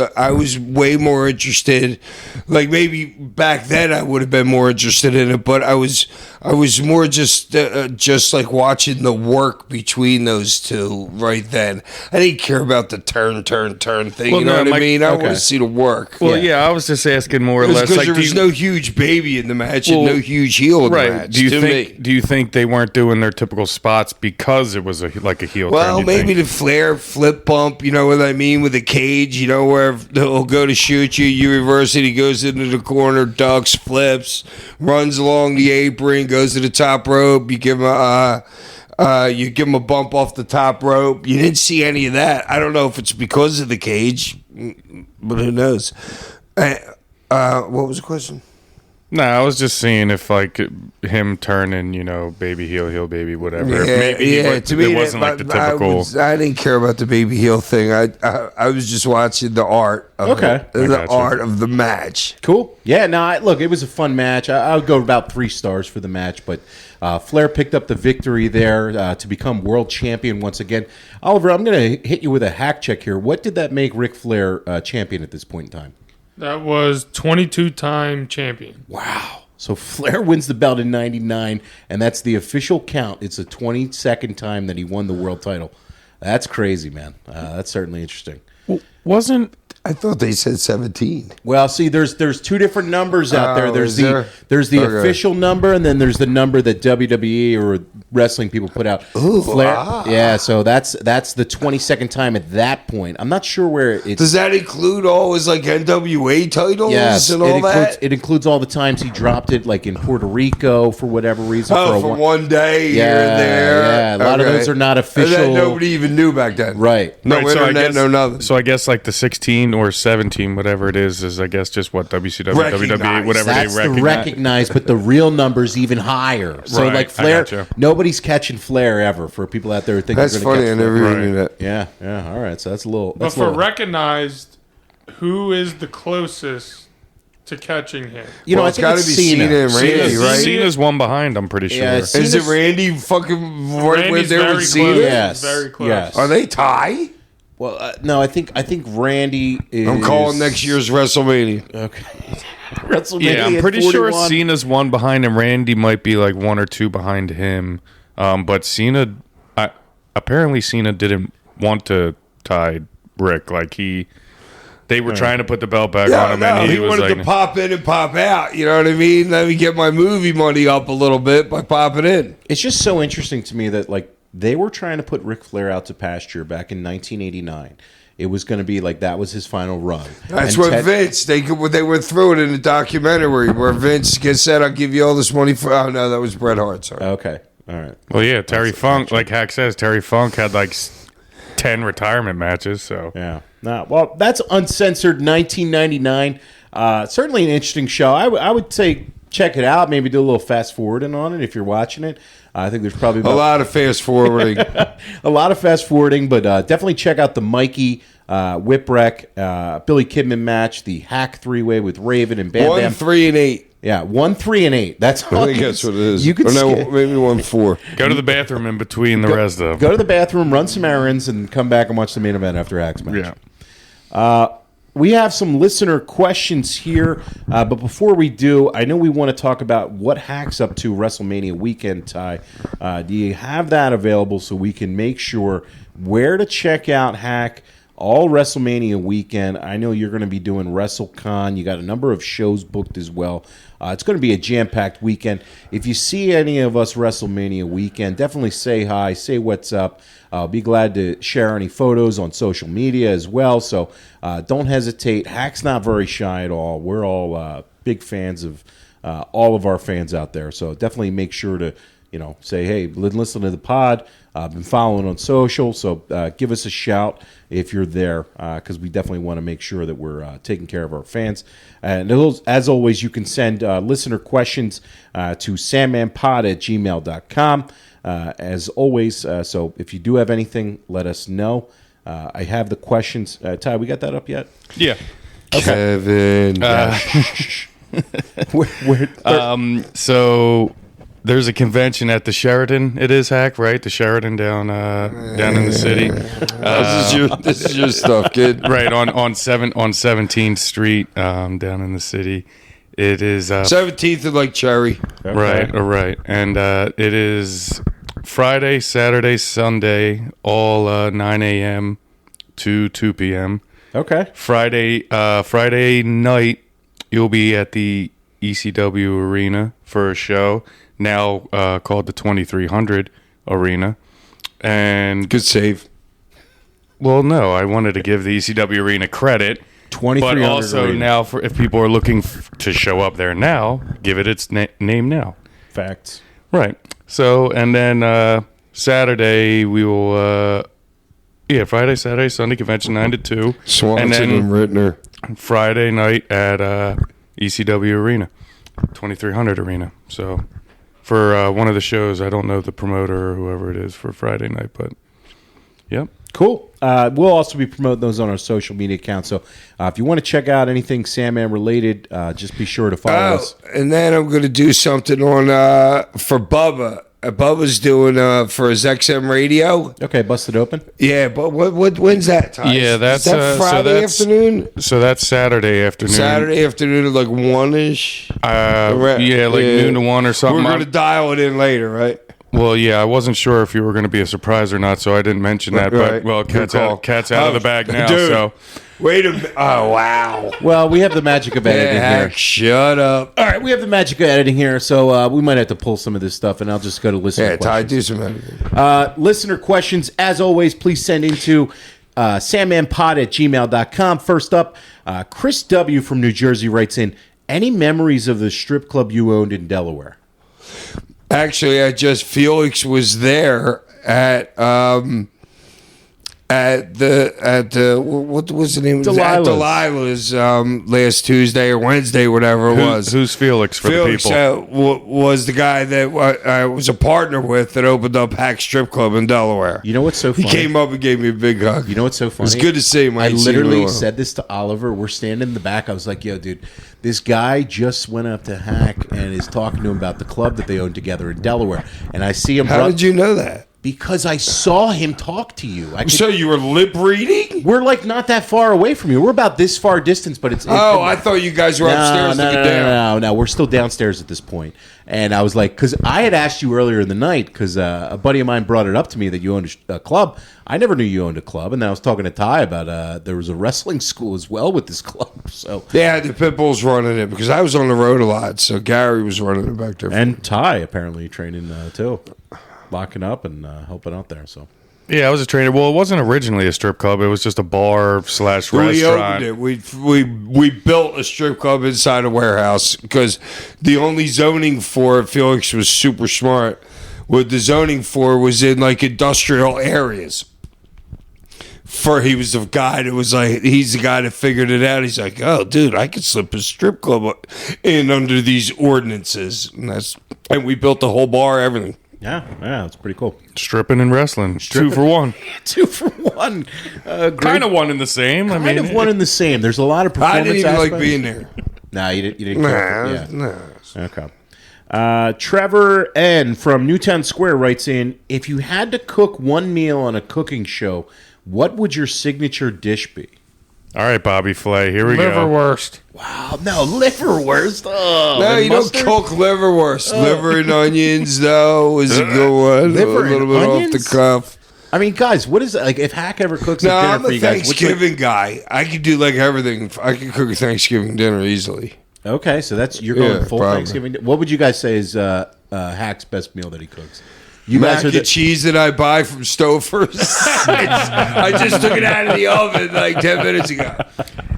Speaker 3: way more interested. Like maybe back then I would have been more interested in it, but I was more just like watching the work between those two right then. I didn't care about the turn thing.
Speaker 4: Well,
Speaker 3: you know
Speaker 4: no,
Speaker 3: what I
Speaker 4: Mike-
Speaker 3: mean? I
Speaker 2: okay.
Speaker 3: want to see the work.
Speaker 4: Well, yeah, I was just asking more or less.
Speaker 3: Because
Speaker 4: Like,
Speaker 3: there
Speaker 4: do
Speaker 3: was
Speaker 4: you-
Speaker 3: no huge baby in the match and
Speaker 4: Well,
Speaker 3: no huge heel in the
Speaker 4: right?
Speaker 3: match.
Speaker 4: Do you
Speaker 3: to
Speaker 4: think?
Speaker 3: me.
Speaker 4: Do you think they weren't doing their typical spots because it was like a heel?
Speaker 3: Well,
Speaker 4: turn,
Speaker 3: maybe the Flair flip bump, you know what I mean, with the cage, you know, where he'll go to shoot you, you reverse it, he goes into the corner, ducks, flips, runs along the apron, goes to the top rope, you give him a bump off the top rope. You didn't see any of that. I don't know if it's because of the cage, but who knows? What was the question?
Speaker 4: No, I was just seeing if like him turning, baby heel, baby, whatever. Maybe
Speaker 3: to me,
Speaker 4: it wasn't like the typical.
Speaker 3: I didn't care about the baby heel thing. I was just watching the art of
Speaker 2: Okay.
Speaker 3: it, the
Speaker 4: gotcha.
Speaker 3: art of the match.
Speaker 2: Cool. Yeah, no, look, it was a fun match. I would go about 3 stars for the match, but Flair picked up the victory there to become world champion once again. Oliver, I'm going to hit you with a hack check here. What did that make Ric Flair champion at this point in time?
Speaker 5: That was 22-time champion.
Speaker 2: Wow. So Flair wins the belt in 99, and that's the official count. It's the 22nd time that he won the world title. That's crazy, man. That's certainly interesting.
Speaker 4: Wasn't
Speaker 3: I thought they said 17.
Speaker 2: Well, see, there's 2 different numbers out there.
Speaker 3: Oh,
Speaker 2: There's
Speaker 3: is there?
Speaker 2: the
Speaker 3: Okay.
Speaker 2: official number, and then there's the number that WWE or wrestling people put out.
Speaker 3: Ooh,
Speaker 2: Flair,
Speaker 3: ah.
Speaker 2: yeah. So that's the 22nd time at that point. I'm not sure where it's.
Speaker 3: Does that include all his like NWA titles
Speaker 2: Yes,
Speaker 3: and all that?
Speaker 2: It includes all the times he dropped it, like in Puerto Rico for whatever reason.
Speaker 3: For one day here
Speaker 2: Yeah,
Speaker 3: and there.
Speaker 2: yeah. A lot of those are not
Speaker 3: And
Speaker 2: official.
Speaker 3: that nobody even knew back then.
Speaker 2: Right.
Speaker 3: No
Speaker 4: Right, so I
Speaker 3: internet,
Speaker 4: guess-
Speaker 3: no nothing.
Speaker 4: So I guess like the 16 or 17, whatever it is I guess just what WCW,
Speaker 3: Recognized.
Speaker 4: WWE, whatever
Speaker 2: That's
Speaker 4: they
Speaker 2: the
Speaker 4: recognize.
Speaker 2: recognized, but the real number's even higher. So
Speaker 4: Right,
Speaker 2: like
Speaker 4: I
Speaker 2: Flair,
Speaker 4: gotcha.
Speaker 2: nobody's catching Flair ever. For people out there who think
Speaker 3: That's
Speaker 2: they're gonna
Speaker 3: funny. I
Speaker 2: catch
Speaker 3: never
Speaker 2: Flair.
Speaker 3: even knew that.
Speaker 2: Yeah. All right. So that's a little.
Speaker 5: But
Speaker 2: That's a
Speaker 5: for
Speaker 2: little,
Speaker 5: recognized, who is the closest to catching him?
Speaker 2: you know,
Speaker 3: Well,
Speaker 2: I
Speaker 3: it's
Speaker 2: think
Speaker 3: gotta
Speaker 2: it's
Speaker 3: be
Speaker 2: Cena.
Speaker 3: Cena and Randy,
Speaker 2: Cena's-
Speaker 3: right?
Speaker 4: Cena's one behind, I'm pretty sure.
Speaker 2: Yeah,
Speaker 3: Is it
Speaker 2: Cena's-
Speaker 3: Randy fucking right where
Speaker 5: Randy's
Speaker 3: there
Speaker 5: very
Speaker 3: with
Speaker 5: close.
Speaker 3: Cena?
Speaker 2: Yes.
Speaker 5: Very close.
Speaker 2: Yes.
Speaker 3: Are they tie?
Speaker 2: Well, no, I think Randy is.
Speaker 3: I'm calling next year's WrestleMania.
Speaker 2: Okay. WrestleMania
Speaker 4: Yeah, I'm
Speaker 2: at
Speaker 4: pretty sure
Speaker 2: 41.
Speaker 4: Cena's one behind and Randy might be like 1 or 2 behind him. But Cena, apparently Cena didn't want to tie Rick. Like they were trying to put the belt back on him, and
Speaker 3: he
Speaker 4: he was
Speaker 3: wanted
Speaker 4: like,
Speaker 3: to pop in and pop out. You know what I mean? Let me get my movie money up a little bit by popping in.
Speaker 2: It's just so interesting to me that like they were trying to put Ric Flair out to pasture back in 1989. It was going to be like that was his final run.
Speaker 3: That's
Speaker 2: And
Speaker 3: what
Speaker 2: Ted-
Speaker 3: Vince, they went through it in the documentary where Vince gets said, I'll give you all this money for, oh no, that was Bret Hart, sorry.
Speaker 2: Okay. All right.
Speaker 4: well, yeah, Terry Funk, like Hak says, Terry Funk had like 10 retirement matches. So
Speaker 2: Yeah. No. Well, that's Uncensored 1999. Certainly an interesting show. I would say check it out. Maybe do a little fast forwarding on it if you're watching it. I think there's probably
Speaker 3: A lot of fast forwarding.
Speaker 2: a lot of fast forwarding, but definitely check out the Mikey Whipwreck Billy Kidman match, the Hack 3-way with Raven and Bam
Speaker 3: 1,
Speaker 2: Bam.
Speaker 3: 3, and 8.
Speaker 2: Yeah, 1, 3, and 8. That's all.
Speaker 3: I think that's what it is.
Speaker 2: You could
Speaker 3: or no,
Speaker 2: skip-
Speaker 3: maybe 1, 4.
Speaker 4: Go to the bathroom in between the rest of them.
Speaker 2: Go to the bathroom, run some errands, and come back and watch the main event after Hack's match.
Speaker 4: Yeah.
Speaker 2: We have some listener questions here, but before we do, I know we want to talk about what Hack's up to WrestleMania weekend, Ty. Do you have that available so we can make sure where to check out Hack all WrestleMania weekend? I know you're going to be doing WrestleCon. You got a number of shows booked as well. It's going to be a jam-packed weekend. If you see any of us WrestleMania weekend, definitely say hi, say what's up. I'll be glad to share any photos on social media as well. So don't hesitate. Hack's not very shy at all. We're all big fans of all of our fans out there. So definitely make sure to say, hey, listen to the pod. I've been following on social, so give us a shout if you're there, because we definitely want to make sure that we're taking care of our fans. And as always, you can send listener questions to sandmanpod@gmail.com. As always, so if you do have anything, let us know. I have the questions. Ty, we got that up yet?
Speaker 4: Yeah.
Speaker 3: Kevin.
Speaker 4: So there's a convention at the Sheraton. It is Hack, right? The Sheraton down in the city.
Speaker 3: This is your stuff, kid.
Speaker 4: Right on 17th Street down in the city. It is
Speaker 3: 17th of like Cherry.
Speaker 4: right, and it is Friday, Saturday, Sunday, all 9 a.m. to 2 p.m.
Speaker 2: Okay.
Speaker 4: Friday night, you'll be at the ECW Arena for a show, now called the 2300 Arena. And
Speaker 3: Good save.
Speaker 4: well, no, I wanted to give the ECW Arena credit.
Speaker 2: 2300
Speaker 4: But also
Speaker 2: Arena.
Speaker 4: now, if people are looking to show up there now, give it its name now.
Speaker 2: Facts.
Speaker 4: Right. So, and then Saturday we will, Friday, Saturday, Sunday convention 9 to 2.
Speaker 3: Swanson
Speaker 4: and
Speaker 3: and Rittner.
Speaker 4: Friday night at ECW Arena, 2300 Arena. So, for one of the shows, I don't know the promoter or whoever it is for Friday night, but yep.
Speaker 2: Cool. We'll also be promoting those on our social media accounts. So if you want to check out anything Sandman related, just be sure to follow us.
Speaker 3: And then I'm going to do something on for Bubba. Bubba's doing for his XM radio.
Speaker 2: Okay, busted open.
Speaker 3: Yeah, but when's that time?
Speaker 4: Yeah, that's
Speaker 3: Is that Friday afternoon.
Speaker 4: So that's Saturday afternoon.
Speaker 3: Saturday afternoon at like 1-ish.
Speaker 4: Noon to 1 or something.
Speaker 3: We're going to dial it in later, right?
Speaker 4: Well, yeah, I wasn't sure if you were going to be a surprise or not, so I didn't mention that.
Speaker 3: Right.
Speaker 4: But well,
Speaker 3: Good call.
Speaker 4: cat's out of the bag now.
Speaker 3: Dude.
Speaker 4: So
Speaker 3: Wait a minute. Oh, wow.
Speaker 2: Well, we have the magic of editing here.
Speaker 3: Heck, shut up.
Speaker 2: All right, we have the magic of editing here, so we might have to pull some of this stuff, and I'll just go to listener
Speaker 3: Yeah, Ty,
Speaker 2: questions.
Speaker 3: do some editing.
Speaker 2: Listener questions, as always, please send into sandmanpod@gmail.com. First up, Chris W. from New Jersey writes in, any memories of the strip club you owned in Delaware?
Speaker 3: Actually, Felix was there at the what was the name?
Speaker 2: Delilah's.
Speaker 3: At Delilah's last Tuesday or Wednesday, whatever it was.
Speaker 4: who's Felix for
Speaker 3: Felix
Speaker 4: the people?
Speaker 3: was the guy that I was a partner with that opened up Hack Strip Club in Delaware.
Speaker 2: You know what's so
Speaker 3: He
Speaker 2: funny?
Speaker 3: came up and gave me a big hug.
Speaker 2: You know what's so funny?
Speaker 3: It's good to see him.
Speaker 2: I
Speaker 3: ain't seen him in a
Speaker 2: literally
Speaker 3: while.
Speaker 2: said this to Oliver. We're standing in the back. I was like, yo, dude, this guy just went up to Hack and is talking to him about the club that they own together in Delaware. And I see him.
Speaker 3: How did you know that?
Speaker 2: Because I saw him talk to you.
Speaker 3: So you were lip reading?
Speaker 2: We're like not that far away from you. We're about this far distance, but it's.
Speaker 3: I thought you guys were upstairs looking down.
Speaker 2: No, we're still downstairs at this point. And I was like, because I had asked you earlier in the night, because a buddy of mine brought it up to me that you owned a club. I never knew you owned a club, and then I was talking to Ty about there was a wrestling school as well with this club. So
Speaker 3: Yeah, the Pitbull's running it because I was on the road a lot, so Gary was running it back there.
Speaker 2: and Ty apparently training too, locking up and helping out there. So
Speaker 4: Yeah, I was a trainer. Well, it wasn't originally a strip club. It was just a bar /
Speaker 3: we
Speaker 4: restaurant.
Speaker 3: opened it. We built a strip club inside a warehouse because the only zoning for it, Felix was super smart. What the zoning for was in like industrial areas. he was the guy that was like, he's the guy that figured it out. He's like, oh, dude, I could slip a strip club in under these ordinances. And we built the whole bar, everything.
Speaker 2: Yeah, that's pretty cool.
Speaker 4: Stripping and wrestling. 2 for 1.
Speaker 2: 2 for 1.
Speaker 4: Kind of one in the same.
Speaker 2: Kind of one in the same. There's a lot of performance
Speaker 3: I didn't even
Speaker 2: aspects.
Speaker 3: like being there.
Speaker 2: Nah, you didn't care for it.
Speaker 3: Nah.
Speaker 2: Okay. Trevor N. from Newtown Square writes in, if you had to cook one meal on a cooking show, what would your signature dish be?
Speaker 4: All right, Bobby Flay, here we go.
Speaker 5: Liverwurst.
Speaker 2: Wow, no, liverwurst. Oh,
Speaker 3: No, you
Speaker 2: mustard?
Speaker 3: don't cook liverwurst. Liver and onions, though, is a good one.
Speaker 2: Liver
Speaker 3: a little
Speaker 2: and
Speaker 3: bit
Speaker 2: onions?
Speaker 3: off the cuff.
Speaker 2: I mean, guys, what is it? Like, if Hak ever cooks
Speaker 3: No,
Speaker 2: a dinner
Speaker 3: I'm
Speaker 2: for
Speaker 3: a
Speaker 2: you guys, what's
Speaker 3: Thanksgiving guy. I could do like everything. I could cook a Thanksgiving dinner easily.
Speaker 2: okay, so you're going
Speaker 3: Yeah,
Speaker 2: full
Speaker 3: probably.
Speaker 2: Thanksgiving. What would you guys say is Hak's best meal that he cooks? You
Speaker 3: Mac
Speaker 2: guys are
Speaker 3: and cheese that I buy from Stouffer's. I just took it out of the oven like 10 minutes ago.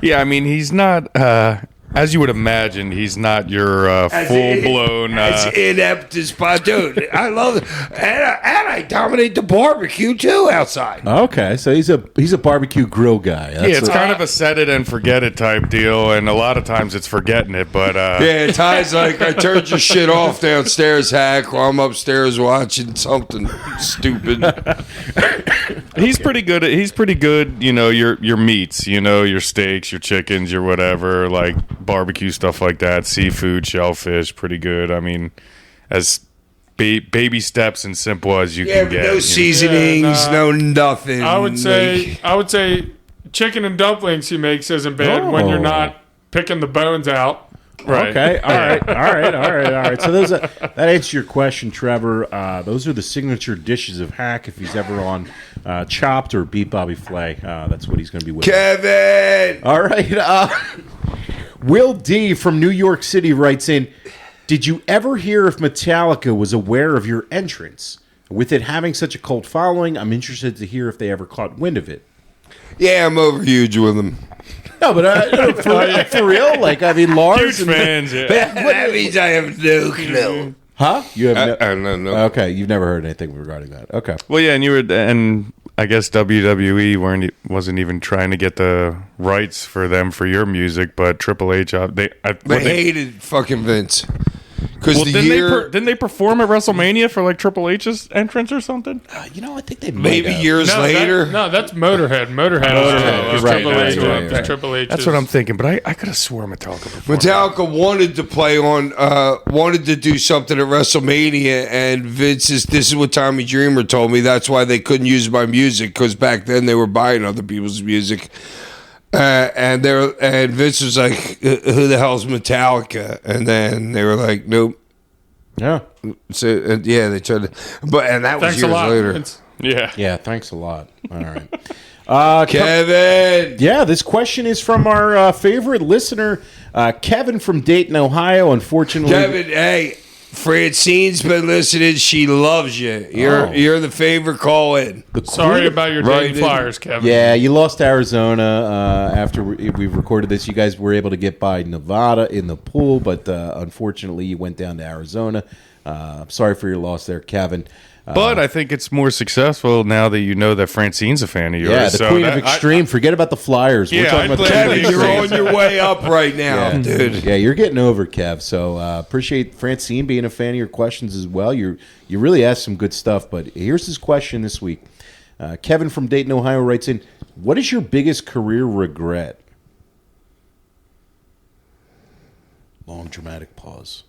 Speaker 4: Yeah, I mean, he's not, as you would imagine, he's not your full-blown...
Speaker 3: As inept as dude. I love it. And I dominate the barbecue, too, outside.
Speaker 2: Okay, so he's a barbecue grill guy.
Speaker 4: yeah, it's kind of a set it and forget it type deal, and a lot of times it's forgetting it, but...
Speaker 3: Yeah, Ty's like, I turned your shit off downstairs, Hak, while I'm upstairs watching something stupid.
Speaker 4: He's pretty good. He's pretty good. You know, your meats. You know, your steaks, your chickens, your whatever, like barbecue stuff like that. Seafood, shellfish, pretty good. I mean, as baby steps and simple as you
Speaker 3: Yeah,
Speaker 4: can
Speaker 3: but
Speaker 4: get.
Speaker 3: no
Speaker 4: you know.
Speaker 3: seasonings, no nothing.
Speaker 5: I would say chicken and dumplings he makes isn't bad when you're not picking the bones out.
Speaker 4: Right.
Speaker 2: Okay. All right. So that answers your question, Trevor. Those are the signature dishes of Hak if he's ever on Chopped or Beat Bobby Flay. That's what he's going to be with.
Speaker 3: Kevin!
Speaker 2: All right. Will D from New York City writes in, did you ever hear if Metallica was aware of your entrance? With it having such a cult following, I'm interested to hear if they ever caught wind of it.
Speaker 3: Yeah, I'm over huge with him.
Speaker 2: No, but for real? Like, I mean, Lars...
Speaker 4: Huge fans. Yeah.
Speaker 3: That means I have no clue.
Speaker 2: Huh? You have
Speaker 3: I don't know.
Speaker 2: Okay, you've never heard anything regarding that. Okay.
Speaker 4: Well, yeah, and I guess WWE wasn't even trying to get the rights for them for your music, but Triple H
Speaker 3: They hated fucking Vince. Because
Speaker 4: Well,
Speaker 3: the
Speaker 4: didn't they perform at WrestleMania for like Triple H's entrance or something?
Speaker 2: I think they might
Speaker 3: maybe
Speaker 2: have.
Speaker 3: years later.
Speaker 5: That's Motorhead. Motorhead
Speaker 2: Motorhead.
Speaker 5: is
Speaker 2: Right,
Speaker 5: Triple H.
Speaker 2: right.
Speaker 5: Triple H.
Speaker 4: That's what I'm thinking, but I could have swore Metallica performed.
Speaker 3: Metallica wanted to play on, wanted to do something at WrestleMania, and this is what Tommy Dreamer told me. That's why they couldn't use my music, because back then they were buying other people's music. And Vince was like, "Who the hell's Metallica?" And then they were like, "Nope."
Speaker 2: Yeah.
Speaker 3: So they tried to, and that was
Speaker 5: Thanks a
Speaker 3: years
Speaker 5: lot.
Speaker 3: later.
Speaker 2: Yeah, thanks a lot. All right.
Speaker 3: Kevin,
Speaker 2: Yeah, this question is from our favorite listener, Kevin from Dayton, Ohio. Unfortunately,
Speaker 3: Kevin, hey, Francine's been listening. She loves you. You're the favorite call in.
Speaker 5: Sorry about your
Speaker 3: Right,
Speaker 5: Dayton Flyers, Kevin.
Speaker 2: Yeah, you lost to Arizona after we recorded this. You guys were able to get by Nevada in the pool, but unfortunately, you went down to Arizona. Sorry for your loss there, Kevin.
Speaker 4: But I think it's more successful now that you know that Francine's a fan of yours.
Speaker 2: Yeah, the
Speaker 4: So
Speaker 2: Queen
Speaker 4: that-
Speaker 2: of Extreme. Forget about the Flyers. We're
Speaker 4: Yeah,
Speaker 2: talking
Speaker 4: I'd
Speaker 2: about the
Speaker 4: blame
Speaker 2: Queen of
Speaker 3: Kevin, you're
Speaker 2: Extreme.
Speaker 3: on your way up right now, dude.
Speaker 2: Yeah, you're getting over, Kev. So appreciate Francine being a fan of your questions as well. You really asked some good stuff. But here's his question this week. Kevin from Dayton, Ohio writes in, what is your biggest career regret? Long dramatic pause.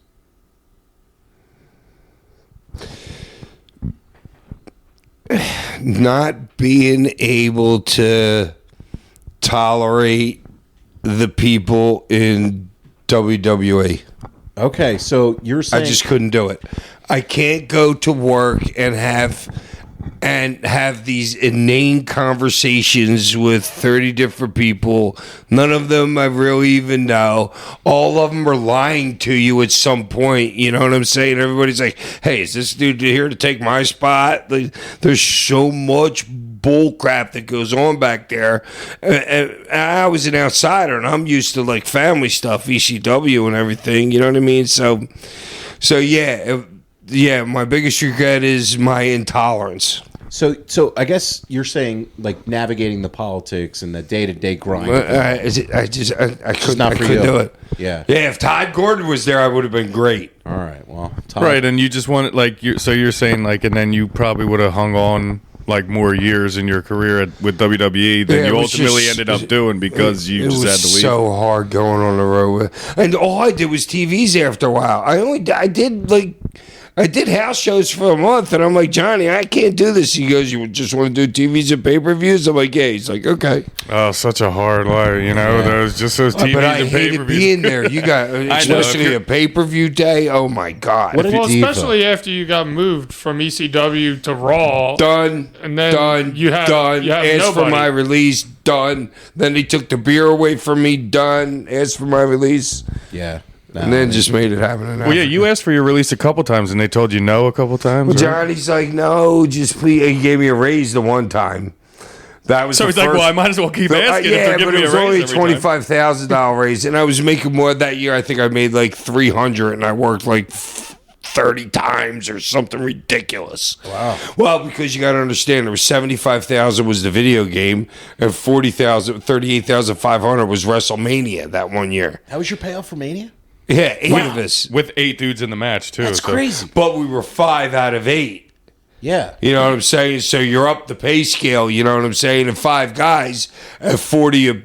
Speaker 3: Not being able to tolerate the people in WWE.
Speaker 2: Okay, so you're saying
Speaker 3: I just couldn't do it. I can't go to work and have these inane conversations with 30 different people. None of them I really even know. All of them are lying to you at some point. You know what I'm saying? Everybody's like, hey, is this dude here to take my spot? Like, there's so much bull crap that goes on back there. And I was an outsider, and I'm used to like family stuff, ECW and everything. You know what I mean? So yeah, my biggest regret is my intolerance.
Speaker 2: So I guess you're saying like navigating the politics and the day-to-day grind.
Speaker 3: I
Speaker 2: not for
Speaker 3: couldn't
Speaker 2: you.
Speaker 3: do it.
Speaker 2: Yeah.
Speaker 3: Yeah, if Todd Gordon was there, I would have been great.
Speaker 2: All right. Well, Todd,
Speaker 4: Right, and you just want like so you're saying like, and then you probably would have hung on like more years in your career with WWE than
Speaker 3: Yeah,
Speaker 4: you
Speaker 3: it was
Speaker 4: ultimately
Speaker 3: just-
Speaker 4: ended up doing because you
Speaker 3: it
Speaker 4: just
Speaker 3: was
Speaker 4: had to leave.
Speaker 3: so hard going on the road with, and all I did was TVs after a while. I did house shows for a month, and I'm like, Johnny, I can't do this. He goes, you just want to do TVs and pay-per-views? I'm like, yeah. He's like, okay.
Speaker 4: Oh, such a hard life, you know. Those TVs
Speaker 3: But I
Speaker 4: and
Speaker 3: hated
Speaker 4: pay-per-views.
Speaker 3: being there. You got, especially a pay-per-view day. Oh, my God.
Speaker 2: What if
Speaker 5: Well,
Speaker 2: Diva.
Speaker 5: especially after you got moved from ECW to Raw.
Speaker 3: Done.
Speaker 5: And then
Speaker 3: done.
Speaker 5: you have-
Speaker 3: done.
Speaker 5: you have
Speaker 3: Asked for
Speaker 5: nobody.
Speaker 3: my release. Done. Then they took the beer away from me. Done. Asked for my release.
Speaker 2: Yeah.
Speaker 3: And then just made it happen.
Speaker 4: Well, yeah, you asked for your release a couple times, and they told you no a couple times.
Speaker 3: Well,
Speaker 4: right?
Speaker 3: Johnny's like, no, just please. He gave me a raise the one time. That was
Speaker 4: So
Speaker 3: the
Speaker 4: he's like,
Speaker 3: first-
Speaker 4: well, I might as well keep
Speaker 3: Yeah,
Speaker 4: asking if they're
Speaker 3: but
Speaker 4: giving
Speaker 3: it
Speaker 4: me a
Speaker 3: was
Speaker 4: raise
Speaker 3: only a
Speaker 4: every time.
Speaker 3: $25,000 raise, and I was making more that year. I think I made like 300, and I worked like 30 times or something ridiculous. Wow. Well, because you got to understand, there was 75,000 was the video game, and 38,500 was WrestleMania that one year.
Speaker 2: That was your payoff for Mania?
Speaker 3: Yeah, 8 of us.
Speaker 4: With 8 dudes in the match too.
Speaker 2: That's
Speaker 4: so-
Speaker 2: crazy.
Speaker 3: But we were 5 out of 8.
Speaker 2: Yeah.
Speaker 3: You know what I'm saying? So you're up the pay scale. You know what I'm saying? And 5 guys at 40,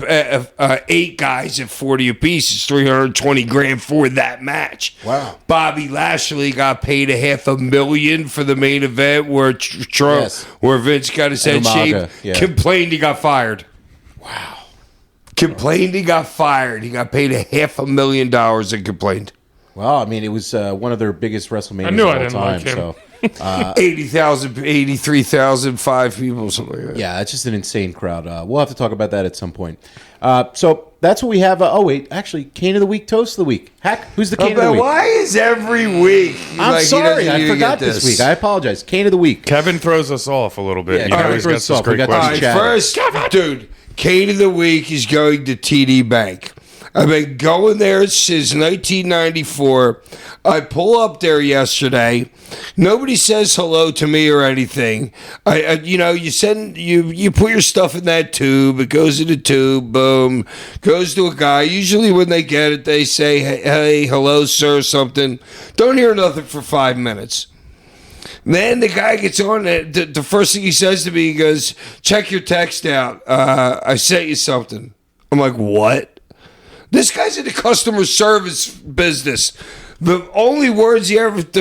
Speaker 3: 8 guys at 40 apiece is $320,000 for that match.
Speaker 2: Wow.
Speaker 3: Bobby Lashley got paid $500,000 for the main event where
Speaker 2: Yes.
Speaker 3: where Vince got his head
Speaker 2: Umaga,
Speaker 3: shaved.
Speaker 2: yeah.
Speaker 3: Complained he got fired. Wow. Complained he got fired. He got paid $500,000 and complained.
Speaker 2: Well, I mean, it was one of their biggest WrestleManias
Speaker 5: I knew
Speaker 2: of
Speaker 5: I
Speaker 2: all
Speaker 5: didn't
Speaker 2: time.
Speaker 5: like him.
Speaker 2: So
Speaker 3: 80,000, 83,000, 5 people, something like that.
Speaker 2: yeah, it's just an insane crowd. We'll have to talk about that at some point. So that's what we have. Oh wait, actually, Cane of the Week, Toast of the Week. Hack, who's the Cane of the Week?
Speaker 3: Why is every week?
Speaker 2: I'm
Speaker 3: like, he
Speaker 2: sorry,
Speaker 3: doesn't
Speaker 2: I
Speaker 3: even
Speaker 2: forgot
Speaker 3: get
Speaker 2: this week. I apologize. Cane of the Week.
Speaker 4: Kevin throws us off a little bit.
Speaker 2: Yeah,
Speaker 4: you know,
Speaker 2: Kevin
Speaker 4: he's
Speaker 2: throws
Speaker 4: got
Speaker 2: us
Speaker 4: some
Speaker 2: off. We
Speaker 4: great
Speaker 2: got
Speaker 3: All
Speaker 2: this
Speaker 4: questions.
Speaker 3: right,
Speaker 2: chat.
Speaker 3: first, dude, Cane of the Week is going to TD Bank. I've been going there since 1994. I pull up there yesterday. Nobody says hello to me or anything. You put your stuff in that tube. It goes in the tube. Boom, goes to a guy. Usually when they get it, they say, "Hey, hello, sir," something. Don't hear nothing for 5 minutes. Then the guy gets on it. The first thing he says to me, he goes, "Check your text out. I sent you something." I'm like, "What?" This guy's in the customer service business. The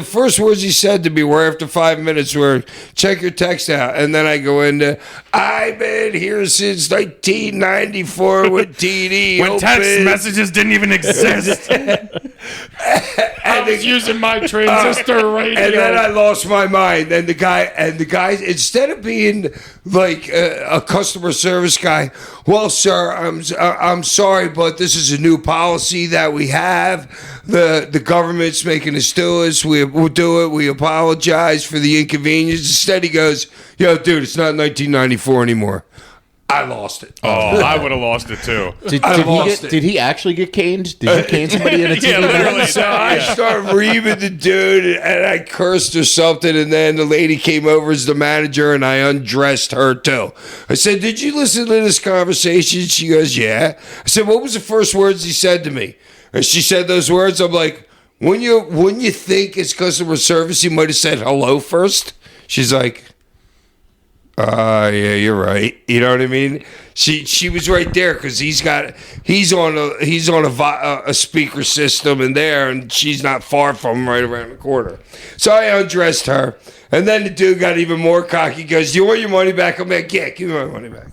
Speaker 3: first words he said to me were after 5 minutes were, "Check your text out." And then I go into, "I've been here since 1994 with TD.
Speaker 4: When text
Speaker 3: open."
Speaker 4: messages didn't even exist.
Speaker 5: I was using my transistor radio.
Speaker 3: And then I lost my mind. And the guy, instead of being like a customer service guy, "Well, sir, I'm sorry, but this is a new policy that we have. The government's making us do this. We'll do it. We apologize for the inconvenience." Instead, he goes, "Yo, dude, it's not 1994 anymore." I lost it.
Speaker 4: Oh, I would have lost it too.
Speaker 2: Did he actually get caned? Did you cane somebody in a TV?
Speaker 4: Yeah, literally.
Speaker 3: So I started reaming the dude, and I cursed or something, and then the lady came over as the manager, and I undressed her too. I said, "Did you listen to this conversation?" She goes, "Yeah." I said, "What was the first words he said to me?" And she said those words. I'm like, when you think it's customer service, he might have said hello first. She's like, yeah, you're right. You know what I mean? She was right there because he's on a speaker system in there, and she's not far from him, right around the corner. So I undressed her, and then the dude got even more cocky. He goes, "Do you want your money back?" I'm like, "Yeah, give me my money back."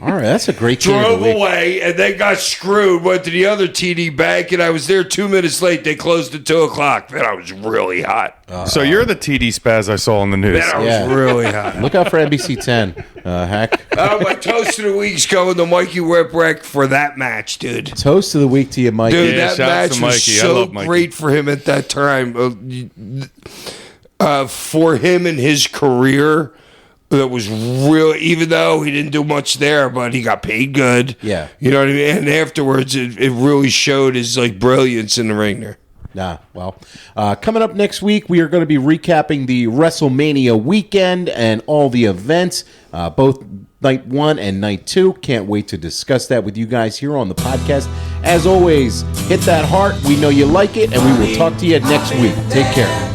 Speaker 2: All right, that's a great Cane of
Speaker 3: Drove
Speaker 2: the Week.
Speaker 3: away and then got screwed. Went to the other TD Bank, and I was there 2 minutes late. They closed at 2:00. Man, I was really hot.
Speaker 4: So you're the TD spaz I saw on the news.
Speaker 3: Man, I was
Speaker 2: Yeah.
Speaker 3: really hot.
Speaker 2: Look out for NBC 10, Hack.
Speaker 3: My toast of the week's going to Mikey Whipwreck for that match, dude.
Speaker 2: Toast of the Week to you, Mike.
Speaker 3: Dude,
Speaker 4: Yeah,
Speaker 3: that
Speaker 4: shout out
Speaker 3: match
Speaker 4: to
Speaker 3: was
Speaker 4: Mikey. I
Speaker 3: so
Speaker 4: love Mikey.
Speaker 3: great for him at that time. For him and his career, that was real. Even though he didn't do much there, but he got paid good.
Speaker 2: Yeah.
Speaker 3: You know what I mean? And afterwards, it really showed his like brilliance in the ring there.
Speaker 2: Coming up next week, we are going to be recapping the WrestleMania weekend and all the events, both night 1 and night 2. Can't wait to discuss that with you guys here on the podcast. As always, hit that heart. We know you like it, and we will talk to you next week. Take care.